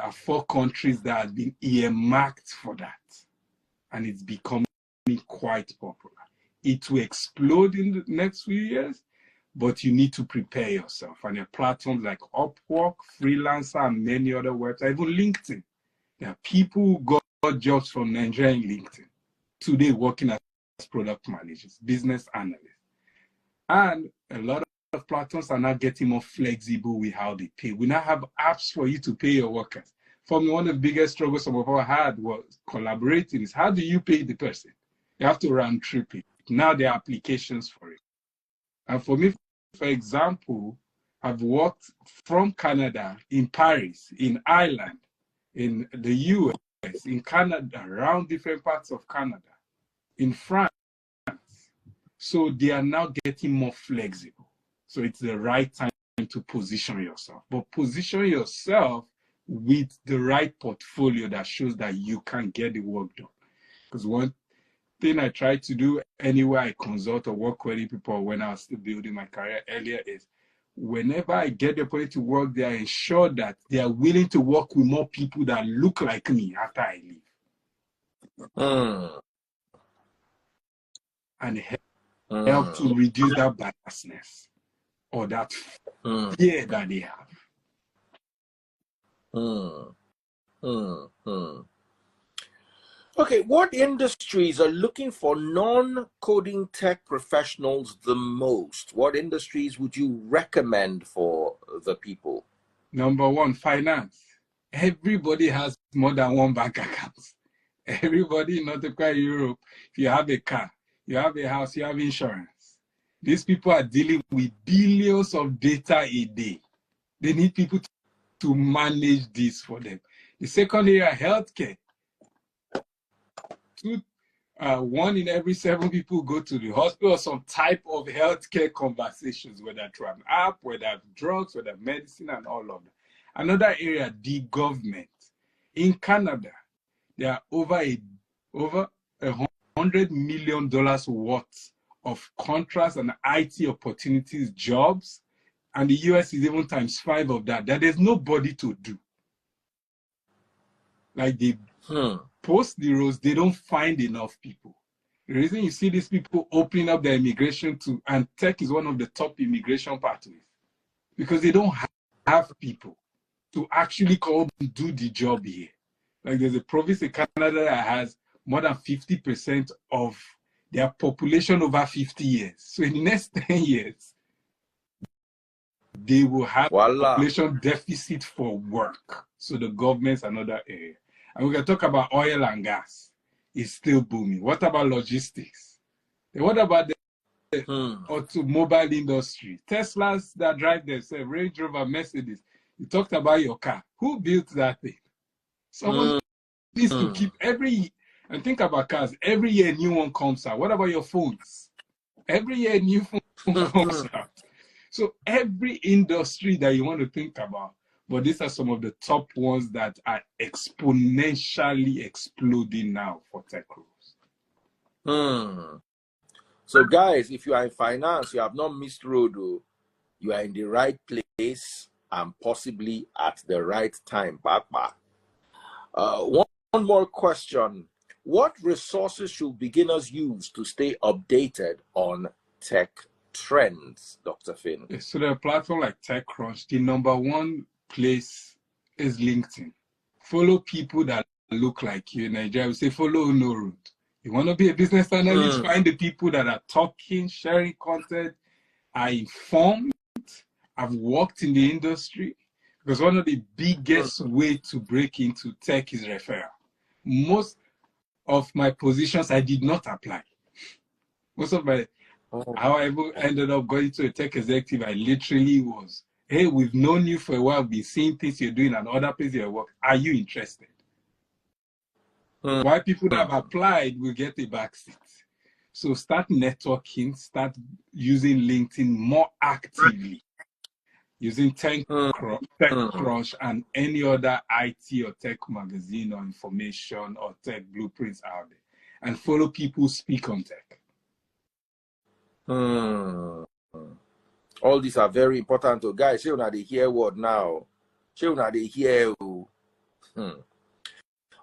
are 4 countries that have been earmarked for that. And it's becoming quite popular. It will explode in the next few years, but you need to prepare yourself. And there are platforms like Upwork, Freelancer, and many other websites, even LinkedIn. There are people who got jobs from Nigeria in LinkedIn, today working as product managers, business analysts. And a lot of platforms are now getting more flexible with how they pay. We now have apps for you to pay your workers. For me, one of the biggest struggles some of us had was collaborating is how do you pay the person? You have to round trip it. Now there are applications for it. And for me, for example, I've worked from Canada, in Paris, in Ireland, in the US, in Canada, around different parts of Canada, in France. So they are now getting more flexible. So it's the right time to position yourself. But position yourself with the right portfolio that shows that you can get the work done. Because one thing I try to do anywhere I consult or work with people when I was still building my career earlier is whenever I get the opportunity to work there, I ensure that they are willing to work with more people that look like me after I leave. And help to reduce that biasness or that fear that they have. Okay, what industries are looking for non-coding tech professionals the most? What industries would you recommend for the people? Number one, finance. Everybody has more than one bank account. Everybody in NonTechnical Europe, if you have a car, you have a house, you have insurance. These people are dealing with billions of data a day. They need people to manage this for them. The second area, healthcare. 1 in every 7 people go to the hospital or some type of healthcare conversations, whether through an app, whether drugs, whether medicine, and all of that. Another area, the government. In Canada, there are over $100 million worth of contracts and IT opportunities, jobs, and the US is even times 5 of that. That there's nobody to do. Like they post the roles, they don't find enough people. The reason you see these people opening up their immigration to, and tech is one of the top immigration pathways, because they don't have people to actually come and do the job here. Like there's a province in Canada that has more than 50% of their population over 50 years. So in the next 10 years, they will have population deficit for work. So the government's another area. And we can talk about oil and gas. It's still booming. What about logistics? And what about the automobile industry? Teslas that drive themselves, Range Rover, Mercedes. You talked about your car. Who built that thing? Someone needs to keep and think about cars. Every year, a new one comes out. What about your phones? Every year, a new phone comes out. So every industry that you want to think about, but these are some of the top ones that are exponentially exploding now for tech roles. So guys, if you are in finance, you have not missed road. You are in the right place and possibly at the right time. One more question. What resources should beginners use to stay updated on tech trends, Dr. Finn? So the platform like TechCrunch, the #1 place is LinkedIn. Follow people that look like you. In Nigeria, we say follow no route. You want to be a business analyst, find the people that are talking, sharing content, are informed, have worked in the industry. Because one of the biggest way to break into tech is referral. Most of my positions, I did not apply. Most of my, how I ended up going to a tech executive, I literally was, hey, we've known you for a while, we've been seeing things you're doing and other places you work. Are you interested? Why people that have applied will get a backseat. So start networking, start using LinkedIn more actively, using TechCrunch and any other IT or tech magazine or information or tech blueprints out there, and follow people who speak on tech. All these are very important. So guys, you know they hear word now. You know they hear.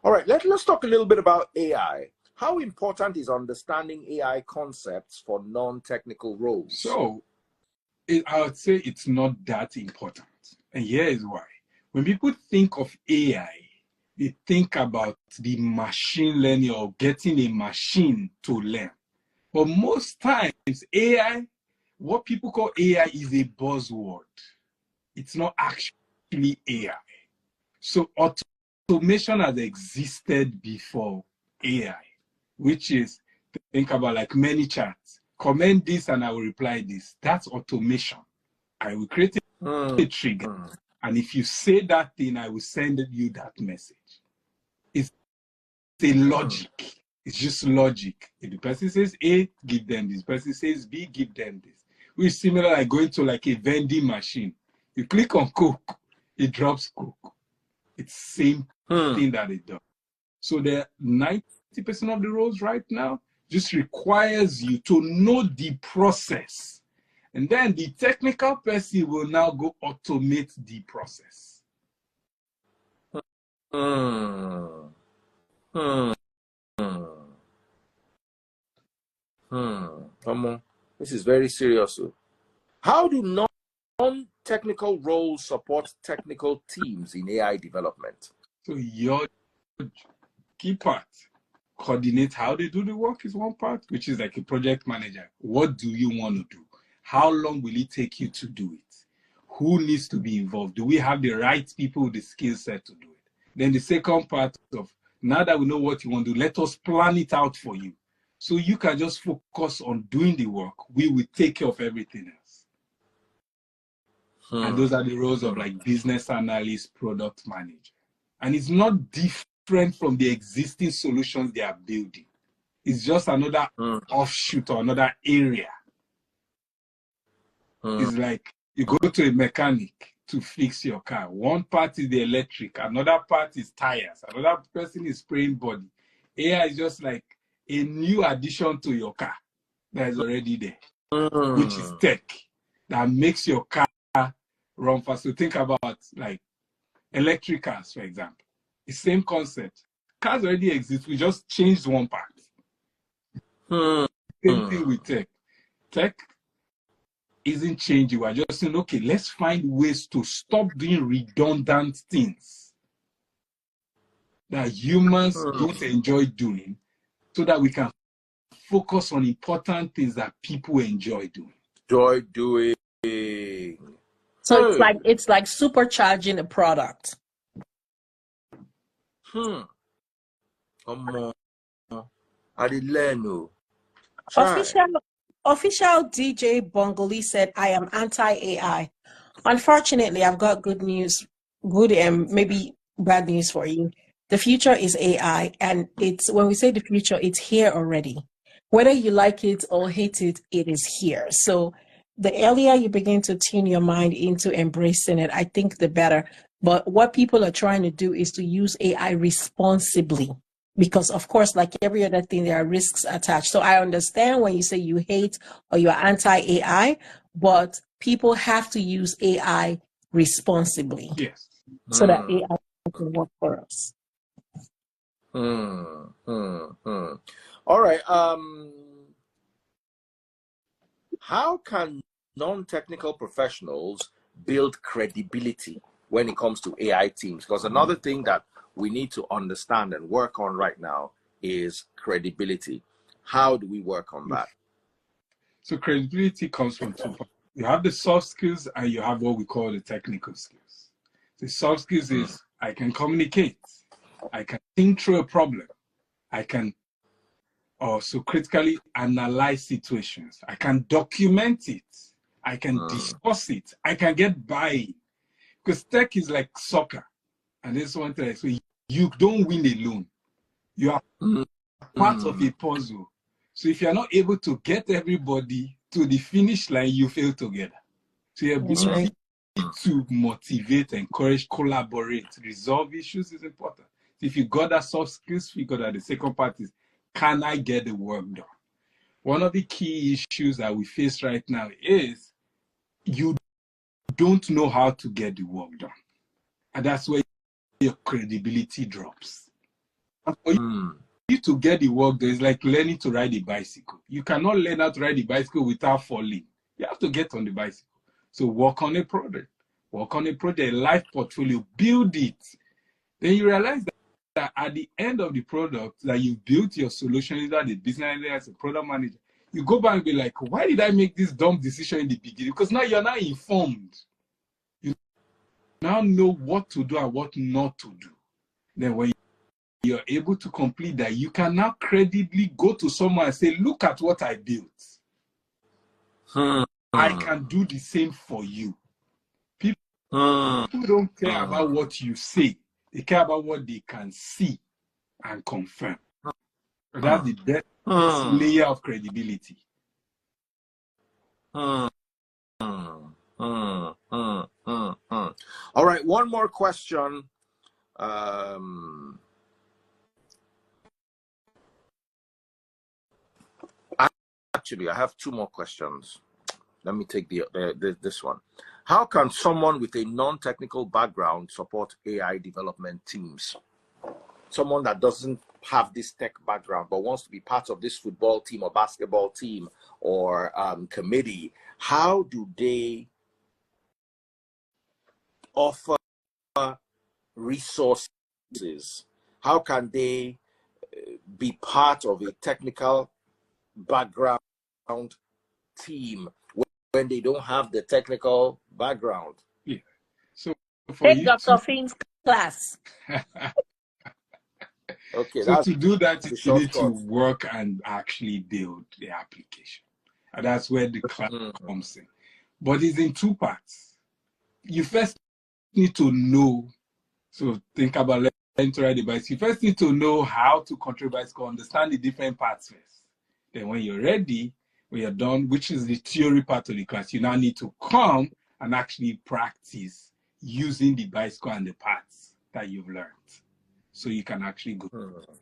All right, let's talk a little bit about AI. How important is understanding AI concepts for non-technical roles? So I would say it's not that important. And here is why. When people think of AI, they think about the machine learning or getting a machine to learn. But most times, AI, what people call AI is a buzzword. It's not actually AI. So automation has existed before AI, which is, think about like many chats. Comment this and I will reply this. That's automation. I will create a trigger. And if you say that thing, I will send you that message. It's a logic. It's just logic. If the person says A, give them this. The person says B, give them this. Which is similar like going to like a vending machine. You click on Coke, it drops Coke. It's same thing that it does. So the 90% of the roles right now just requires you to know the process. And then the technical person will now go automate the process. This is very serious. How do non-technical roles support technical teams in AI development? So your key part, coordinate how they do the work is one part, which is like a project manager. What do you want to do? How long will it take you to do it? Who needs to be involved? Do we have the right people with the skill set to do it? Then the second part of Now that we know what you want to do, let us plan it out for you. So you can just focus on doing the work. We will take care of everything else. And those are the roles of like business analyst, product manager. And it's not different from the existing solutions they are building. It's just another offshoot or another area. It's like you go to a mechanic to fix your car. One part is the electric, another part is tires, another person is spraying body. AI is just like a new addition to your car that is already there, which is tech that makes your car run fast. So think about like electric cars, for example. The same concept. Cars already exist. We just changed one part. Same thing with tech. Tech isn't changing. We're just saying, okay, let's find ways to stop doing redundant things that humans don't enjoy doing, so that we can focus on important things that people enjoy doing. So it's like supercharging a product. I did learn. Official DJ Bongol said, I am anti-AI. Unfortunately, I've got good news, good and maybe bad news for you. The future is AI, and it's, when we say the future, it's here already. Whether you like it or hate it, it is here. So the earlier you begin to tune your mind into embracing it, I think the better. But what people are trying to do is to use AI responsibly. Because, of course, like every other thing, there are risks attached. So I understand when you say you hate or you're anti-AI, but people have to use AI responsibly. Yes. So that AI can work for us. All right. How can non-technical professionals build credibility when it comes to AI teams? Because another thing that we need to understand and work on right now is credibility. How do we work on that? So credibility comes from two parts. You have the soft skills and you have what we call the technical skills. The soft skills is I can communicate, I can think through a problem, I can also critically analyze situations, I can document it, I can discuss it, I can get buy-in. Because tech is like soccer. And this one thing, so you don't win alone. You are part of a puzzle. So if you're not able to get everybody to the finish line, you fail together. So your ability to motivate, encourage, collaborate, resolve issues is important. So if you got that soft skills figured out, the second part is, can I get the work done? One of the key issues that we face right now is you don't know how to get the work done. And that's where your credibility drops. And for you to get the work done, it's like learning to ride a bicycle. You cannot learn how to ride a bicycle without falling. You have to get on the bicycle. So work on a project, a life portfolio, build it. Then you realize that at the end of the product that you built your solution, either the business analyst as a product manager, you go back and be like, why did I make this dumb decision in the beginning? Because now you're now informed. You now know what to do and what not to do. Then when you're able to complete that, you can now credibly go to someone and say, look at what I built. I can do the same for you. People don't care about what you say. They care about what they can see and confirm. That's the best layer of credibility. All right, one more question. Actually, I have two more questions. Let me take this one. How can someone with a non-technical background support AI development teams? Someone that doesn't have this tech background but wants to be part of this football team or basketball team or committee, how do they offer resources? How can they be part of a technical background team when they don't have the technical background? Yeah. So for Take you Dr. Finn's class. Okay, So that's to do that, the you need to shortcut. work and actually build the application. And that's where the class comes in. But it's in two parts. You first need to know, so think about learning to ride a bicycle. You first need to know how to control bicycle, understand the different parts first. Then when you're ready, when you're done, which is the theory part of the class, you now need to come and actually practice using the bicycle and the parts that you've learned. So you can actually go.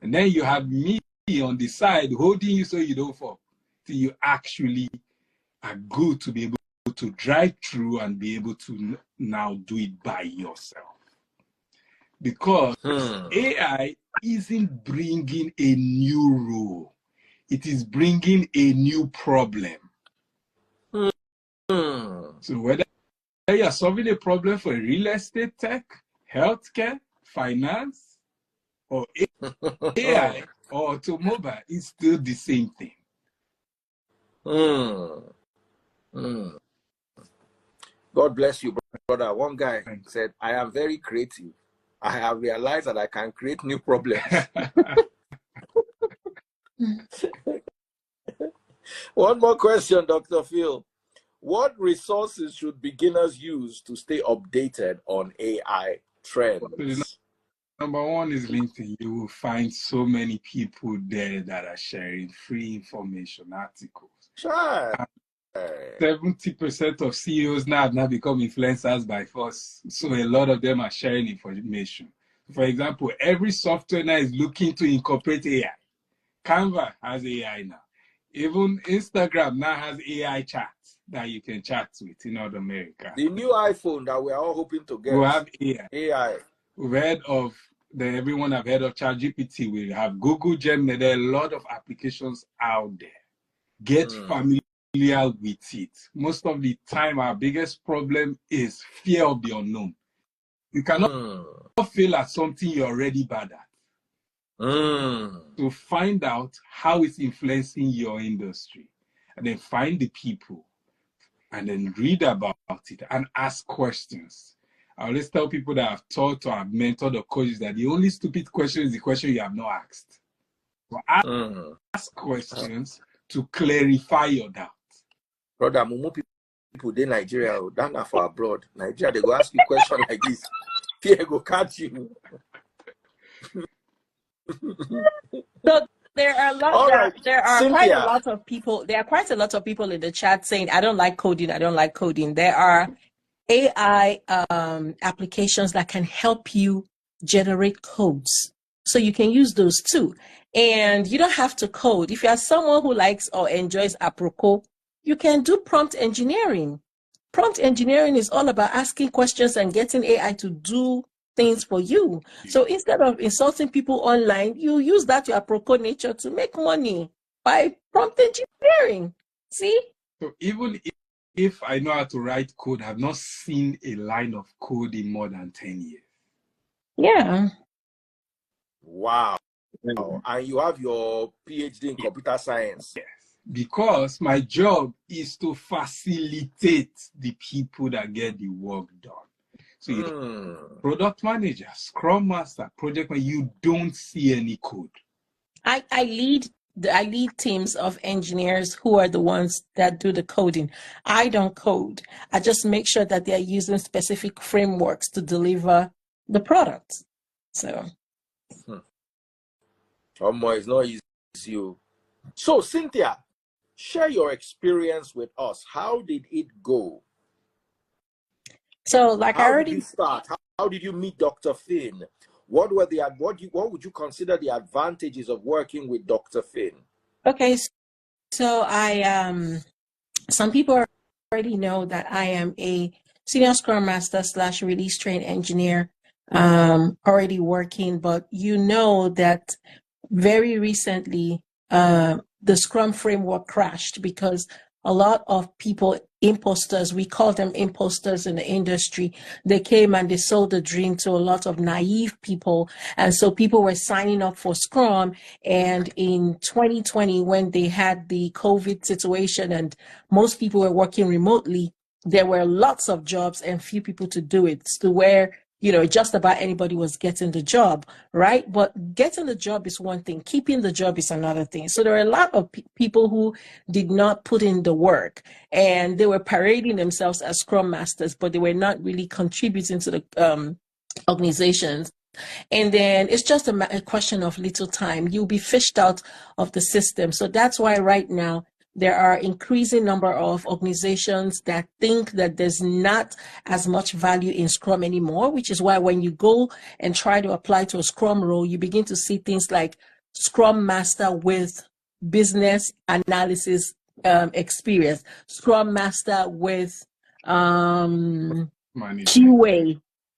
And then you have me on the side holding you so you don't fall. So you actually are good to be able to drive through and be able to now do it by yourself. Because AI isn't bringing a new role. It is bringing a new problem. So whether you're solving a problem for real estate tech, healthcare, finance, or AI or automobile, it's still the same thing. God bless you, brother. One guy said, I am very creative. I have realized that I can create new problems. One more question, Dr. Phil. What resources should beginners use to stay updated on AI trends? Number one is LinkedIn. You will find so many people there that are sharing free information articles. Sure. 70% of CEOs now have now become influencers by force. So a lot of them are sharing information. For example, every software now is looking to incorporate AI. Canva has AI now. Even Instagram now has AI chat that you can chat with in North America. The new iPhone that we're all hoping to get. We'll have AI. We've heard of everyone have heard of ChatGPT. We have Google Gemini. There are a lot of applications out there. Get familiar with it. Most of the time, our biggest problem is fear of the unknown. You cannot fail at something you're already bad at. To find out how it's influencing your industry, and then find the people, and then read about it and ask questions. I always tell people that I've taught or I've mentored or coaches that the only stupid question is the question you have not asked. So ask questions to clarify your doubt. Brother, Mumu people in Nigeria, down for abroad. Nigeria, they go ask you a question like this. Fear go catch you. So there are Cynthia. quite a lot of people. There are quite a lot of people in the chat saying, "I don't like coding. I don't like coding." There are AI applications that can help you generate codes, so you can use those too. And you don't have to code. If you are someone who likes or enjoys apropos, you can do prompt engineering. Prompt engineering is all about asking questions and getting AI to do things for you. So instead of insulting people online, you use that your apropos nature to make money by prompt engineering. See? So even if I know how to write code, I've not seen a line of code in more than 10 years. Yeah. Wow. And you have your PhD in computer science. Yes. Because my job is to facilitate the people that get the work done. So you product manager, Scrum Master, project manager, you don't see any code. I lead teams of engineers who are the ones that do the coding. I don't code. I just make sure that they're using specific frameworks to deliver the product. So It's not easy. So Cynthia, share your experience with us. How did it go? So like how did you start? How did you meet Dr. Finn? What would you consider the advantages of working with Dr. Finn? Okay, so some people already know that I am a senior Scrum Master / release train engineer, already working, but you know that very recently the Scrum framework crashed because a lot of people, imposters, we call them imposters in the industry, they came and they sold the dream to a lot of naive people. And so people were signing up for Scrum. And in 2020, when they had the COVID situation and most people were working remotely, there were lots of jobs and few people to do it, to where just about anybody was getting the job, right? But getting the job is one thing, keeping the job is another thing. So there are a lot of people who did not put in the work, and they were parading themselves as Scrum Masters, but they were not really contributing to the organizations. And then it's just a question of little time. You'll be fished out of the system. So that's why right now there are increasing number of organizations that think that there's not as much value in Scrum anymore, which is why when you go and try to apply to a Scrum role, you begin to see things like Scrum Master with business analysis experience, Scrum Master with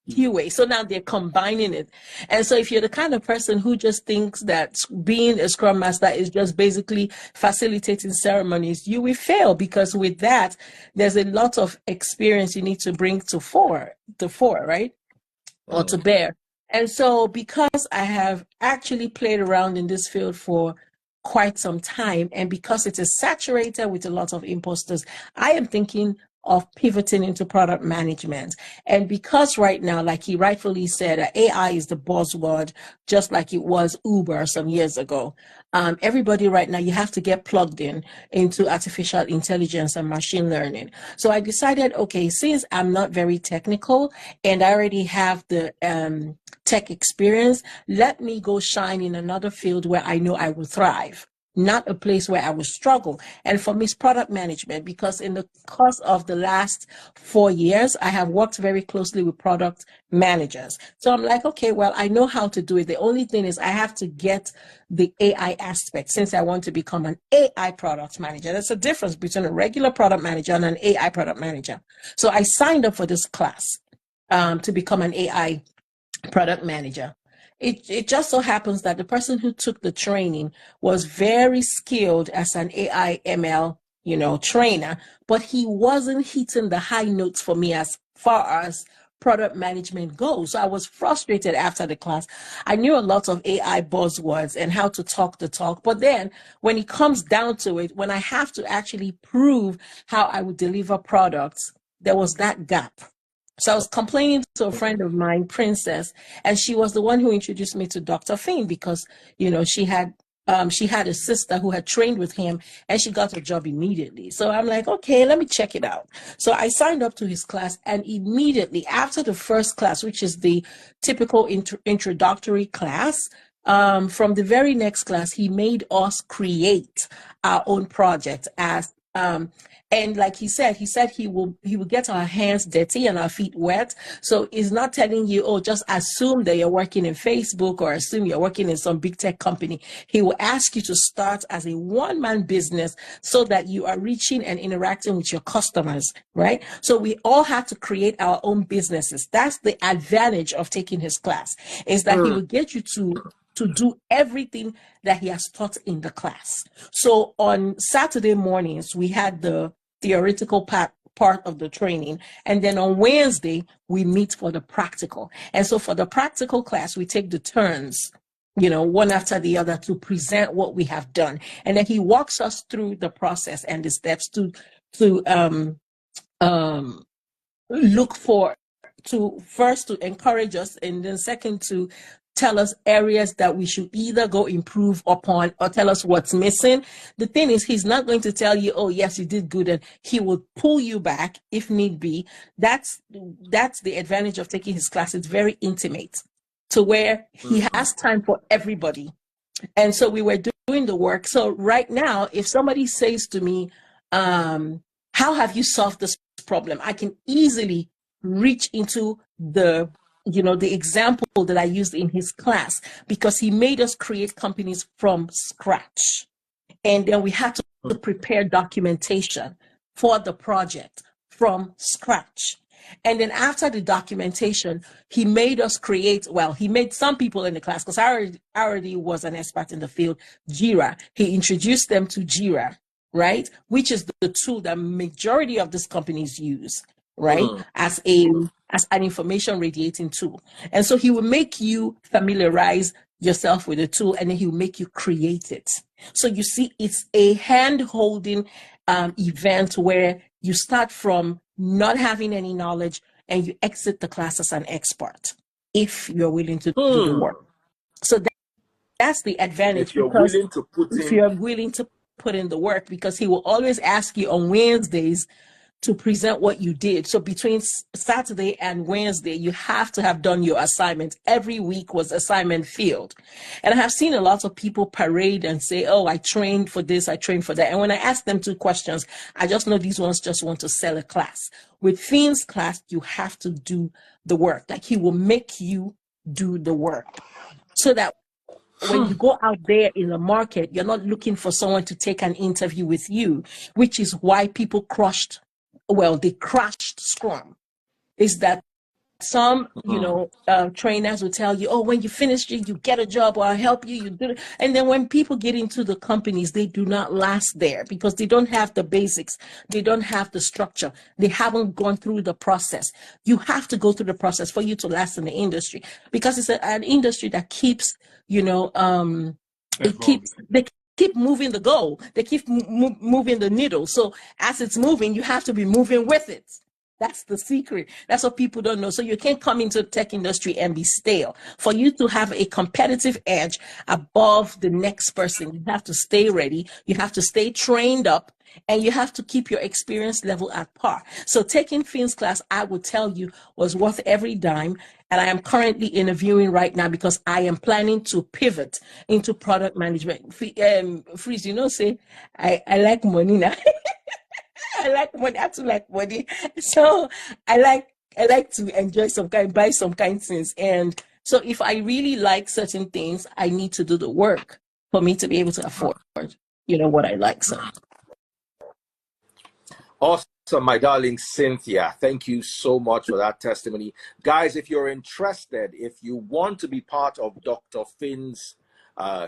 QA. So now they're combining it. And so if you're the kind of person who just thinks that being a Scrum Master is just basically facilitating ceremonies, you will fail, because with that, there's a lot of experience you need to bring to fore, right? Or to bear. And so because I have actually played around in this field for quite some time, and because it is saturated with a lot of imposters, I am thinking of pivoting into product management. And because right now, like he rightfully said, AI is the buzzword, just like it was Uber some years ago. Everybody right now, you have to get plugged into artificial intelligence and machine learning. So I decided, okay, since I'm not very technical and I already have the tech experience, let me go shine in another field where I know I will thrive, not a place where I will struggle. And for me, it's product management, because in the course of the last 4 years, I have worked very closely with product managers. So I'm like, okay, well, I know how to do it. The only thing is I have to get the AI aspect, since I want to become an AI product manager. There's a difference between a regular product manager and an AI product manager. So I signed up for this class to become an AI product manager. It just so happens that the person who took the training was very skilled as an AI ML, trainer, but he wasn't hitting the high notes for me as far as product management goes. So I was frustrated after the class. I knew a lot of AI buzzwords and how to talk the talk, but then when it comes down to it, when I have to actually prove how I would deliver products, there was that gap. So I was complaining to a friend of mine, Princess, and she was the one who introduced me to Dr. Finn, because, she had a sister who had trained with him, and she got a job immediately. So I'm like, okay, let me check it out. So I signed up to his class, and immediately after the first class, which is the typical introductory class, from the very next class, he made us create our own project as and like he said he will get our hands dirty and our feet wet. So he's not telling you, oh, just assume that you're working in Facebook or assume you're working in some big tech company. He will ask you to start as a one-man business so that you are reaching and interacting with your customers, right? So we all have to create our own businesses. That's the advantage of taking his class, is that he will get you to do everything that he has taught in the class. So on Saturday mornings, we had the theoretical part of the training. And then on Wednesday, we meet for the practical. And so for the practical class, we take the turns, one after the other, to present what we have done. And then he walks us through the process and the steps to look for, first to encourage us, and then second to tell us areas that we should either go improve upon or tell us what's missing. The thing is, he's not going to tell you, oh, yes, you did good, and he will pull you back if need be. That's the advantage of taking his class. It's very intimate, to where he has time for everybody. And so we were doing the work. So right now, if somebody says to me, how have you solved this problem? I can easily reach into the example that I used in his class, because he made us create companies from scratch. And then we had to prepare documentation for the project from scratch. And then after the documentation, he made us create, he made some people in the class, because I already was an expert in the field, JIRA. He introduced them to JIRA, right? Which is the tool that majority of these companies use, right? As an information radiating tool. And so he will make you familiarize yourself with the tool, and then he will make you create it. So you see, it's a hand-holding event where you start from not having any knowledge, and you exit the class as an expert if you're willing to do the work. So that's the advantage, If you're because willing to put if in, you're willing to put in the work, because he will always ask you on Wednesdays to present what you did. So between Saturday and Wednesday, you have to have done your assignment. Every week was assignment filled. And I have seen a lot of people parade and say, oh, I trained for this, I trained for that. And when I ask them 2 questions, I just know these ones just want to sell a class. With Finn's class, you have to do the work. Like, he will make you do the work, so that when you go out there in the market, you're not looking for someone to take an interview with you, which is why people crashed Scrum. Is that some, trainers will tell you, oh, when you finish it, you get a job, or I'll help you, you do it. And then when people get into the companies, they do not last there because they don't have the basics. They don't have the structure. They haven't gone through the process. You have to go through the process for you to last in the industry, because it's an industry that keeps, they keep moving the goal. They keep moving the needle. So as it's moving, you have to be moving with it. That's the secret. That's what people don't know. So you can't come into the tech industry and be stale. For you to have a competitive edge above the next person, you have to stay ready. You have to stay trained up, and you have to keep your experience level at par. So taking Finn's class, I would tell you, was worth every dime. And I am currently interviewing right now because I am planning to pivot into product management. Freeze, say, I like money now. I like money. I too like money. So I like to enjoy buy some kind of things. And so if I really like certain things, I need to do the work for me to be able to afford, what I like. So awesome, my darling Cynthia. Thank you so much for that testimony. Guys, if you're interested, if you want to be part of Dr. Finn's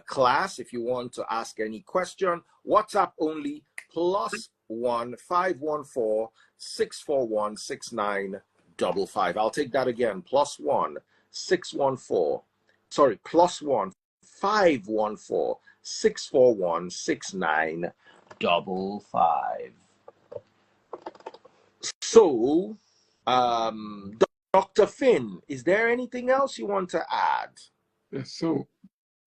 class, if you want to ask any question, WhatsApp only, +1 514 641 6955. I'll take that again. +1 514 641 6955. So, Dr. Finn, is there anything else you want to add? So,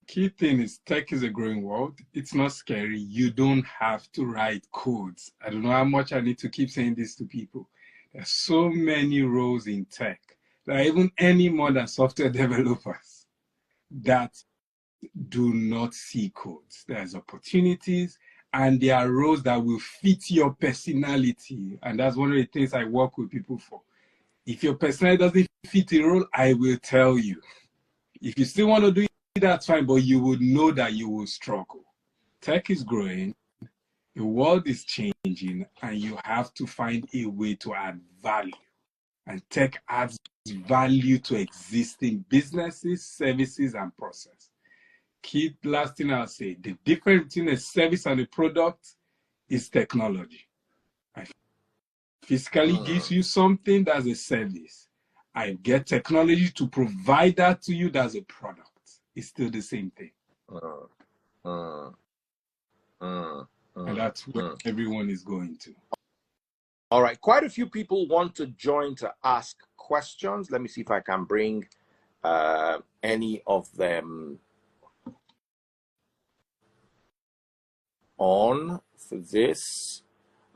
key thing is, tech is a growing world. It's not scary. You don't have to write codes. I don't know how much I need to keep saying this to people. There's so many roles in tech. There are even any more than software developers that do not see codes. There's opportunities, and there are roles that will fit your personality. And that's one of the things I work with people for. If your personality doesn't fit a role, I will tell you. If you still want to do it, that's fine, but you would know that you will struggle. Tech is growing, the world is changing, and you have to find a way to add value. And tech adds value to existing businesses, services, and process. Last thing I'll say, the difference between a service and a product is technology. I physically gives you something, that's a service. I get technology to provide that to you, that's a product. It's still the same thing. And that's where everyone is going to. All right. Quite a few people want to join to ask questions. Let me see if I can bring any of them on for this.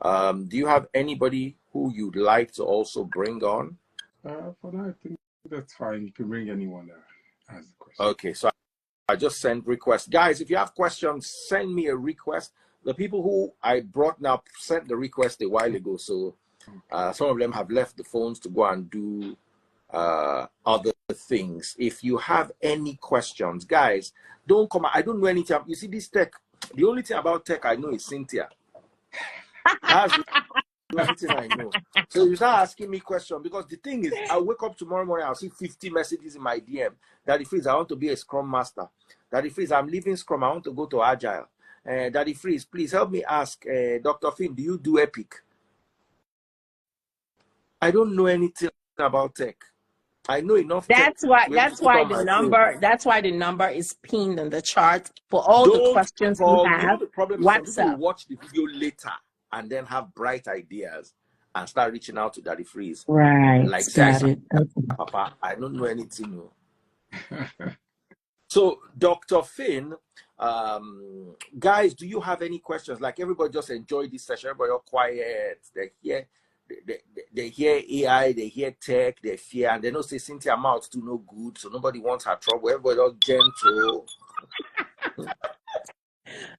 Do you have anybody who you'd like to also bring on? For that, I think that's fine. You can bring anyone that has a question. Okay, so I just sent requests. Guys, if you have questions, send me a request. The people who I brought now sent the request a while ago, so some of them have left the phones to go and do other things. If you have any questions, guys, don't come. I don't know anything. You see, this tech, the only thing about tech I know is Cynthia. That's the only thing I know. So you start asking me questions, because the thing is, I'll wake up tomorrow morning, I'll see 50 messages in my DM. Daddy Freeze, I want to be a Scrum Master. Daddy Freeze, I'm leaving Scrum, I want to go to Agile. Daddy Freeze, please help me ask Dr. Finn, do you do Epic? I don't know anything about tech. I know enough. That's why the number is pinned on the chart for all the questions you have. You know, the problem is some people will watch the video later and then have bright ideas and start reaching out to Daddy Freeze. Right. Like, say, Got it. Okay. Papa, I don't know anything. So, Dr. Finn, guys, do you have any questions? Like, everybody just enjoy this session. Everybody all quiet. They hear AI, they hear tech, they fear, and they don't say Cynthia mouth too no good, so nobody wants her trouble. Everybody all gentle.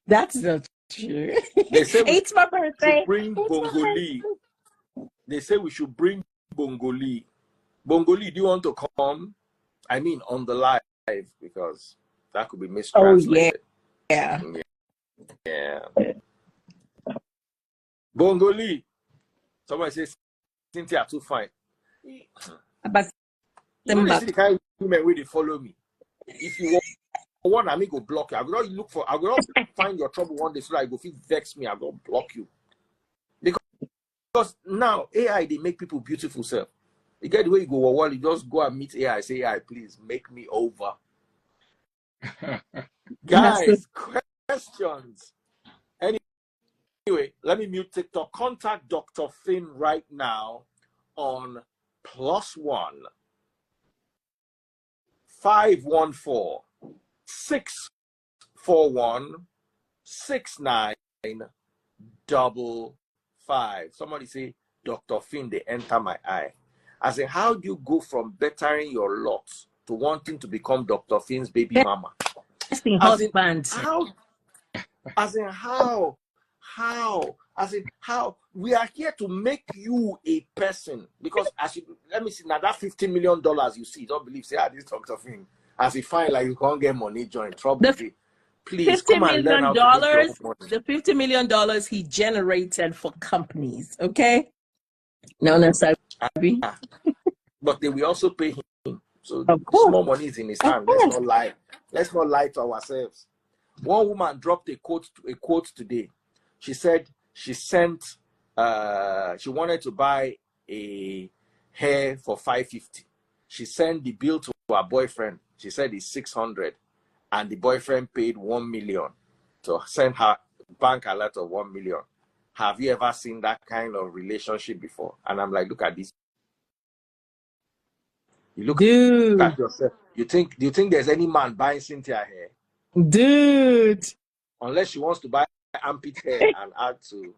That's not true. They say we It's my birthday. should bring Bongoli. They say we should bring Bongoli. Bongoli, do you want to come? I mean, on the live, because that could be mistranslated. Oh, yeah. Yeah. Bongoli. Somebody says Cynthia too fine. But You know, see the kind of women where they follow me. If you want me go block you, I will not find your trouble one day so I go feel vex me, I will block you. Because now AI they make people beautiful self. You get the way you go well, you just go and meet AI, say AI, please make me over. Guys, questions. Anyway, let me mute TikTok. Contact Dr. Finn right now on +1 514 641 6955. Somebody say, Dr. Finn, they enter my eye. I say, how do you go from bettering your lot to wanting to become Dr. Finn's baby mama? Husband. How we are here to make you a person, because let me see now, that $50 million you see, don't believe, say, this Dr. Finn, as he find like you can't get money, join trouble. Please come and learn how to make your own money. The $50 million he generated for companies, okay? No, sorry. But they will also pay him. So small money is in his hand. Let's not lie. Let's not lie to ourselves. One woman dropped a quote today. She said she wanted to buy a hair for $550. She sent the bill to her boyfriend. She said it's $600, and the boyfriend paid $1 million to send her bank alert of $1 million. Have you ever seen that kind of relationship before? And I'm like, look at this. You look at yourself. Do you think there's any man buying Cynthia hair? Dude. Unless she wants to buy armpit hair and add to.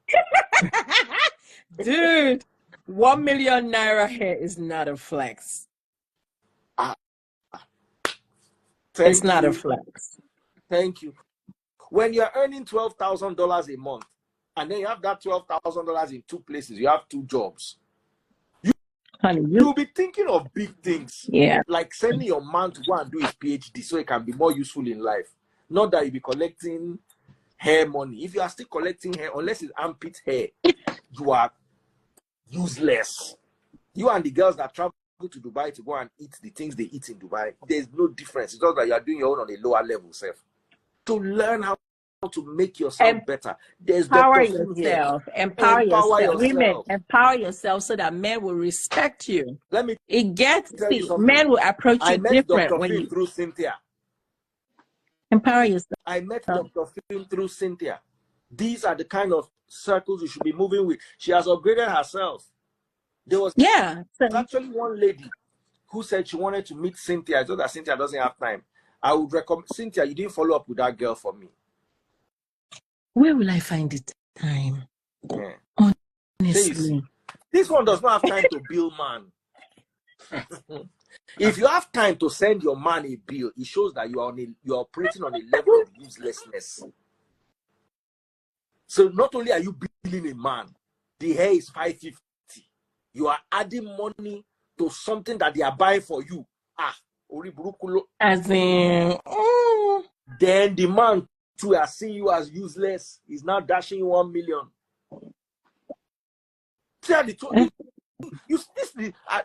Dude, 1 million naira hair is not a flex. It's not a flex. Thank you. When you're earning $12,000 a month, and then you have that $12,000 in two places, you have two jobs. You'll be thinking of big things. Yeah. Like sending your man to go and do his PhD so he can be more useful in life. Not that you'll be collecting hair money. If you are still collecting hair, unless it's armpit hair, you are useless. You and the girls that travel to Dubai to go and eat the things they eat in Dubai, there's no difference. It's just that you are doing your own on a lower level, self. To learn how to make yourself better. There's empower yourself. Empower yourself. Women, empower yourself so that men will respect you. Men will approach you different when you through Cynthia. Empower yourself. I met Dr. Finn through Cynthia. These are the kind of circles you should be moving with. She has upgraded herself. There was actually one lady who said she wanted to meet Cynthia. I thought that Cynthia doesn't have time. I would recommend Cynthia, you didn't follow up with that girl for me. Where will I find the time? Yeah. Honestly. This one does not have time to bill man. If you have time to send your man a bill, it shows that you are operating on a level of uselessness. So not only are you billing a man, the hair is $550. You are adding money to something that they are buying for you. As in, then the man too are seeing you as useless. He's now dashing you 1 million.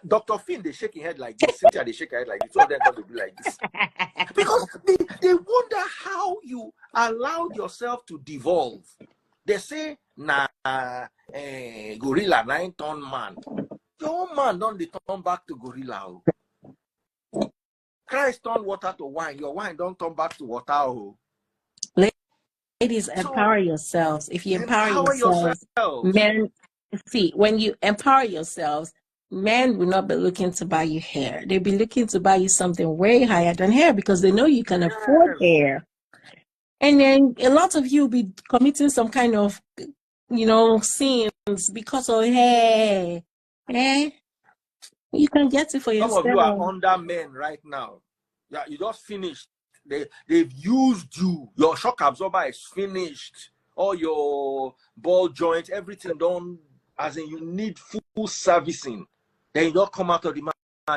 Dr. Finn, they shake his head like this. Cynthia, they shake her head like this. Two of them going to be like this. Because they wonder how you allowed yourself to devolve. They say, gorilla, 9-ton man. Your own man don't turn back to gorilla. Christ turned water to wine. Your wine don't turn back to water. Ladies, empower yourselves. If you empower yourselves, men see, when you empower yourselves, men will not be looking to buy you hair. They'll be looking to buy you something way higher than hair because they know you can afford Yes. hair. And then a lot of you will be committing some kind of, sins because of hair. You can get it for Some of you are yourself. under men right now. Yeah, you just finished. They've used you. Your shock absorber is finished. All your ball joints, everything done. As in, you need full servicing. Then you don't come out of the man.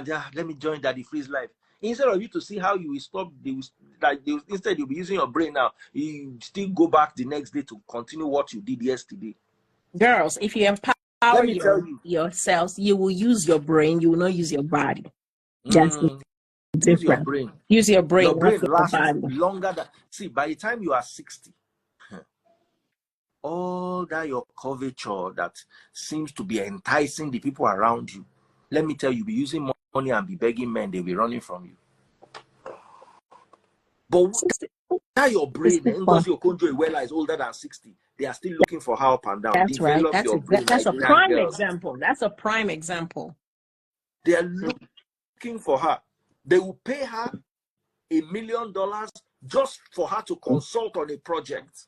Yeah, let me join Daddy Freeze life. Instead of you to see how you will stop, instead you'll be using your brain now. You still go back the next day to continue what you did yesterday. Girls, if you empower Let me tell you. yourselves, you will use your brain. You will not use your body. That's the Use your difference. brain. Use your brain, Your brain not your lasts body. longer than. See, by the time you are 60, all that your curvature that seems to be enticing the people around you, let me tell you, be using money and be begging men, they'll be running from you. But that your brain, Ngozi Okonjo-Iweala is older than 60. They are still looking for her up and down. That's right. Develop your brain That's like a young prime girls. example. That's a prime example. They are looking for her. They will pay her $1 million just for her to consult on a project.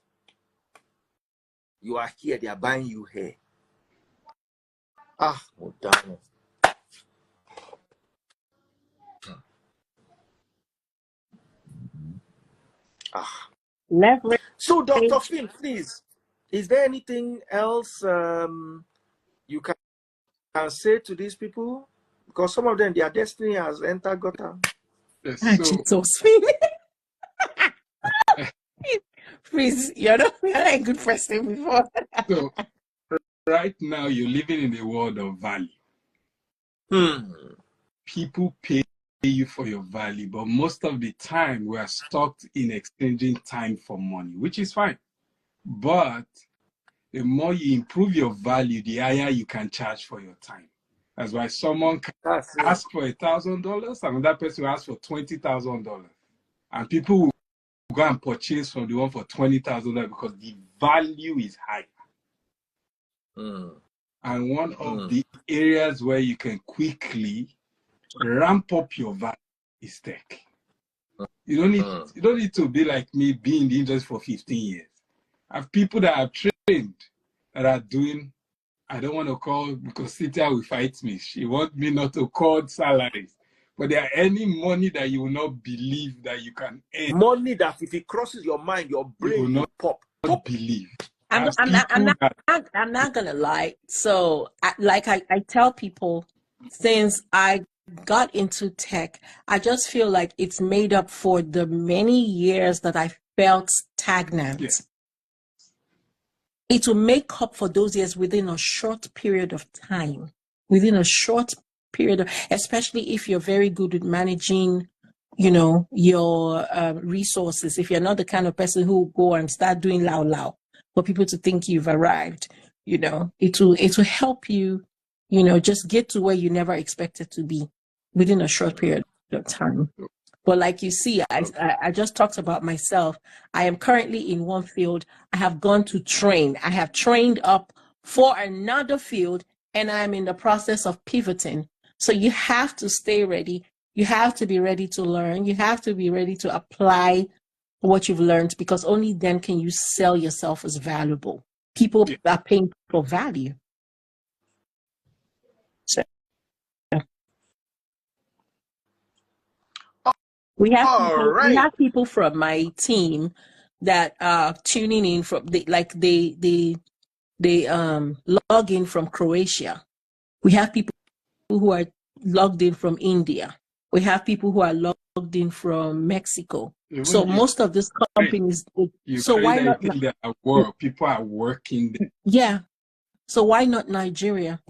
You are here, they are buying you hair. Oh, damn it. Leverage. So, Dr. Finn, please, is there anything else you can say to these people? Because some of them, their destiny has entered gutter. Please, you're not a good person before. So, right now, you're living in a world of value. People pay you for your value, but most of the time, we are stuck in exchanging time for money, which is fine. But the more you improve your value, the higher you can charge for your time. That's why someone can ask for $1,000, another person will ask for $20,000. And people will go and purchase from the one for $20,000 because the value is high. And one of the areas where you can quickly ramp up your value is tech. You don't need to be like me, being in the industry for 15 years. I have people that are trained that are doing, I don't want to call, because Cynthia will fight me. She wants me not to call salaries. But there are any money that you will not believe that you can earn. Money that if it crosses your mind, your brain will pop. Not believe. I'm not gonna lie. So, I tell people, since I got into tech, I just feel like it's made up for the many years that I felt stagnant. Yeah. It will make up for those years within a short period of time. Within a short period, especially if you're very good at managing, your resources. If you're not the kind of person who will go and start doing loud for people to think you've arrived, it will help you, just get to where you never expected to be within a short period of time. But like you see, I just talked about myself. I am currently in one field. I have gone to train. I have trained up for another field, and I'm in the process of pivoting. So you have to stay ready. You have to be ready to learn. You have to be ready to apply what you've learned, because only then can you sell yourself as valuable. People are paying for value. So, we have people from my team that are tuning in from they log in from Croatia. We have people who are logged in from India. We have people who are logged in from Mexico. So most of these companies. So why not? People are working there. Yeah. So why not Nigeria?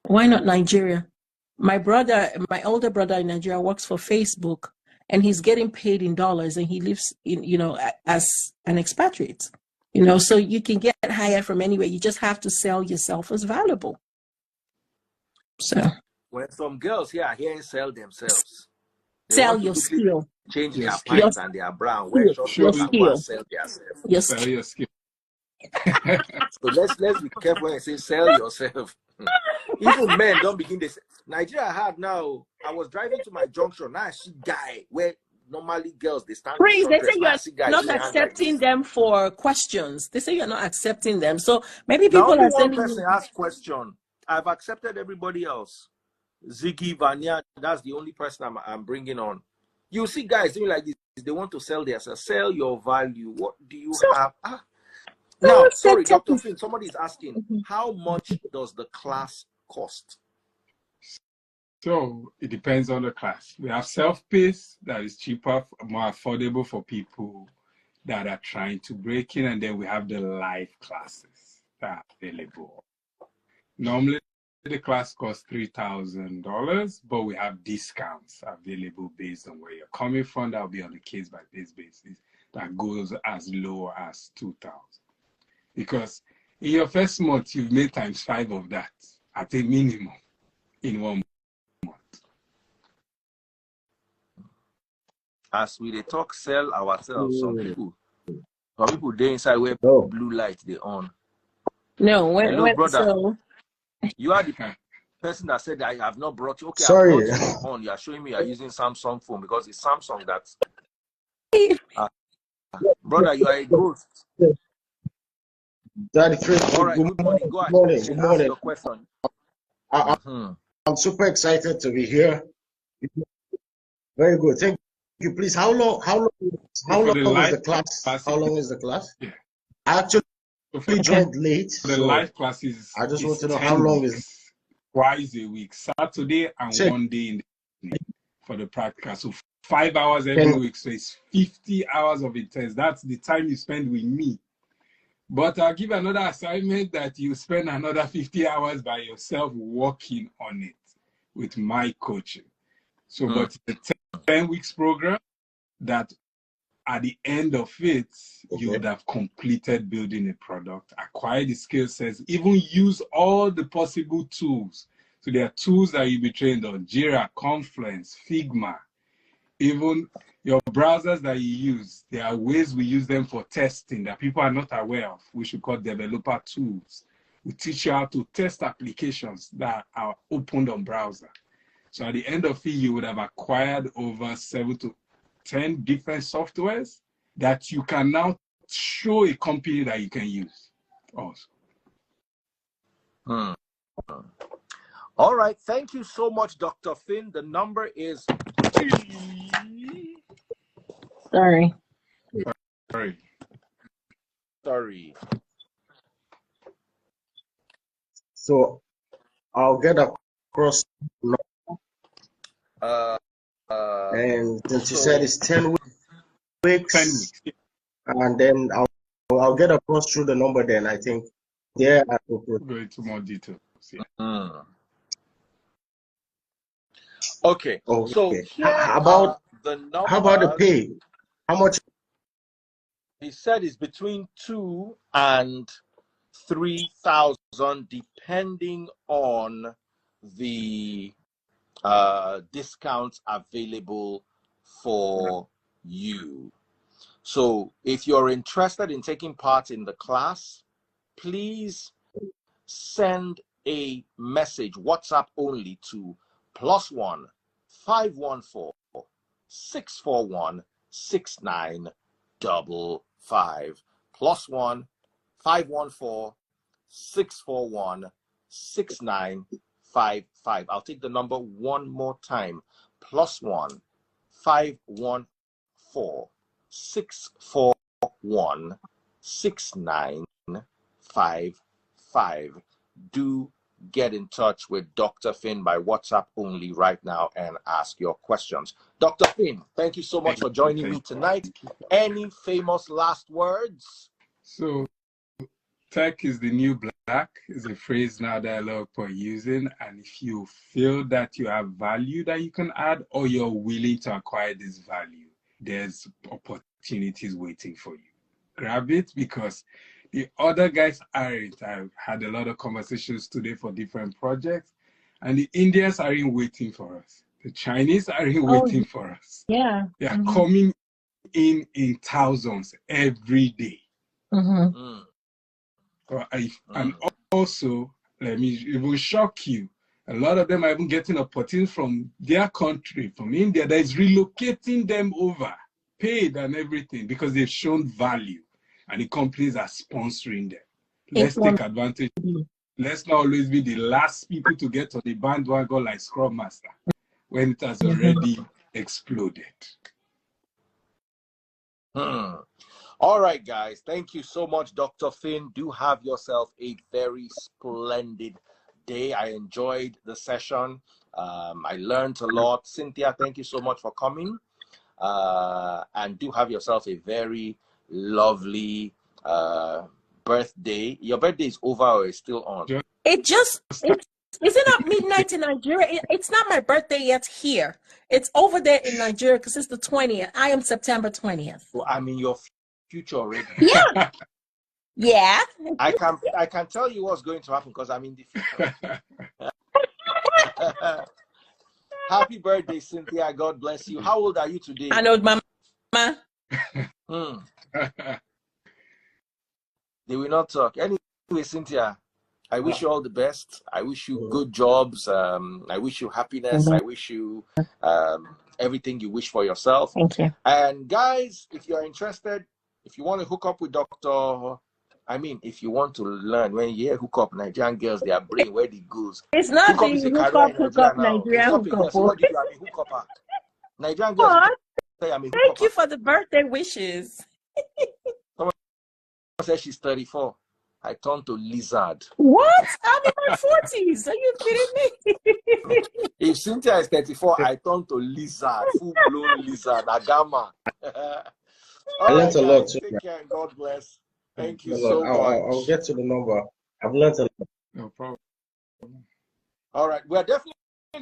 Why not Nigeria? My older brother in Nigeria works for Facebook, and he's getting paid in dollars, and he lives in, as an expatriate. So you can get hired from anywhere. You just have to sell yourself as valuable. So when some girls here are hearing sell themselves, sell your skill. Change their pints and their brown. Wear short and go and sell themselves. Your skill. So let's be careful when I say sell yourself. Even men don't begin this. Nigeria had now. I was driving to my junction. Now I see guy where normally girls they stand with Please, short they say dress. you Now I are see guys not doing hands like accepting this. them for questions. They say you're not accepting them. So maybe Now people only are one sending person you. asked question. I've accepted everybody else. Ziggy Vanya, that's the only person I'm bringing on. You see guys doing like this. They want to sell themselves. Sell your value. What do you So have? no Now, sorry, sector. Dr. Finn, somebody is asking, how much does the class cost? So it depends on the class. We have self-paced that is cheaper, more affordable for people that are trying to break in, and then we have the live classes that are available. Normally, the class costs $3,000, but we have discounts available based on where you're coming from. That'll be on a case-by-case basis. That goes as low as $2,000. Because in your first month, you've made ×5 of that at a minimum in 1 month. As we they talk, sell ourselves. Some people they inside where blue light they on. No, Hello, brother. so You are the person that said I have not brought you. Okay, Sorry. I brought you on. You are showing me you are using Samsung phone because it's Samsung that's brother, you are a ghost. Daddy Chris, All right, good morning. Go ahead. Good Ask morning. your question. I'm super excited to be here. Very good. Thank you. Please, how long is the class? How long is the class? Yeah. I actually joined late. For the live classes, I just want to know 10 how long weeks, is twice a week, Saturday and 1 day in the evening for the practical. So 5 hours every week. So it's 50 hours of intense. That's the time you spend with me. But I'll give another assignment that you spend another 50 hours by yourself working on it with my coaching. So, but the 10 weeks program that at the end of it, you would have completed building a product, acquired the skill sets, even use all the possible tools. So there are tools that you'll be trained on: Jira, Confluence, Figma, even your browsers that you use. There are ways we use them for testing that people are not aware of. We should call developer tools. We teach you how to test applications that are opened on browser. So at the end of it, you would have acquired over 7 to 10 different softwares that you can now show a company that you can use also. All right. Thank you so much, Dr. Finn. The number is... sorry. So I'll get across. And since you said it's 10 weeks, 10 weeks. And then I'll get across through the number. Then I think there I will go into more details. Yeah. Okay. So how about the numbers. How about the pay? How much? He said it's between 2,000 and 3,000, depending on the discounts available for you. So if you're interested in taking part in the class, please send a message, WhatsApp only, to +1 514 641 6955. +1 514 641 6955. I'll take the number one more time. +1 514 641 6955. Do get in touch with Dr. Finn by WhatsApp only right now and ask your questions. Dr. Finn, thank you so much for joining me tonight. Any famous last words? So, tech is the new black is a phrase now that a lot of people are using. And if you feel that you have value that you can add, or you're willing to acquire this value, there's opportunities waiting for you. Grab it, because the other guys aren't. I've had a lot of conversations today for different projects, and the Indians aren't waiting for us. The Chinese aren't waiting for us. Yeah. They are coming in thousands every day. And also, it will shock you. A lot of them are even getting opportunities from their country, from India, that is relocating them over, paid and everything, because they've shown value and the companies are sponsoring them. Let's take advantage. Let's not always be the last people to get on the bandwagon like Scrum Master when it has already exploded. All right, guys. Thank you so much, Dr. Finn. Do have yourself a very splendid day. I enjoyed the session. I learned a lot. Cynthia, thank you so much for coming. And do have yourself a very lovely birthday. Your birthday is over or is still on? Is it not midnight in Nigeria? It's not my birthday yet here. It's over there in Nigeria because it's the 20th. I am September 20th. Well, I'm in your future already. Yeah. Yeah. I can tell you what's going to happen because I'm in the future. Happy birthday, Cynthia. God bless you. How old are you today? I know, Mama. They will not talk. Anyway, Cynthia, I wish you all the best. I wish you good jobs. I wish you happiness. I wish you everything you wish for yourself. Thank you. And guys, if you're interested, if you want to hook up with if you want to learn, when you hear hook up Nigerian girls, their brain, where it goes. It's not the hook up Nigerian hook up. What do you have a hookup? Nigerian girls. Thank you for the birthday wishes. Someone said she's 34. I turned to lizard. What? I'm in my 40s. Are you kidding me? If Cynthia is 34, I turned to lizard, full-blown lizard, agama. I learned a lot too. Take care and God bless. Thank you so much. I'll get to the number. I've learned a lot. No problem. All right. We're definitely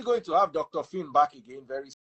going to have Dr. Finn back again very soon.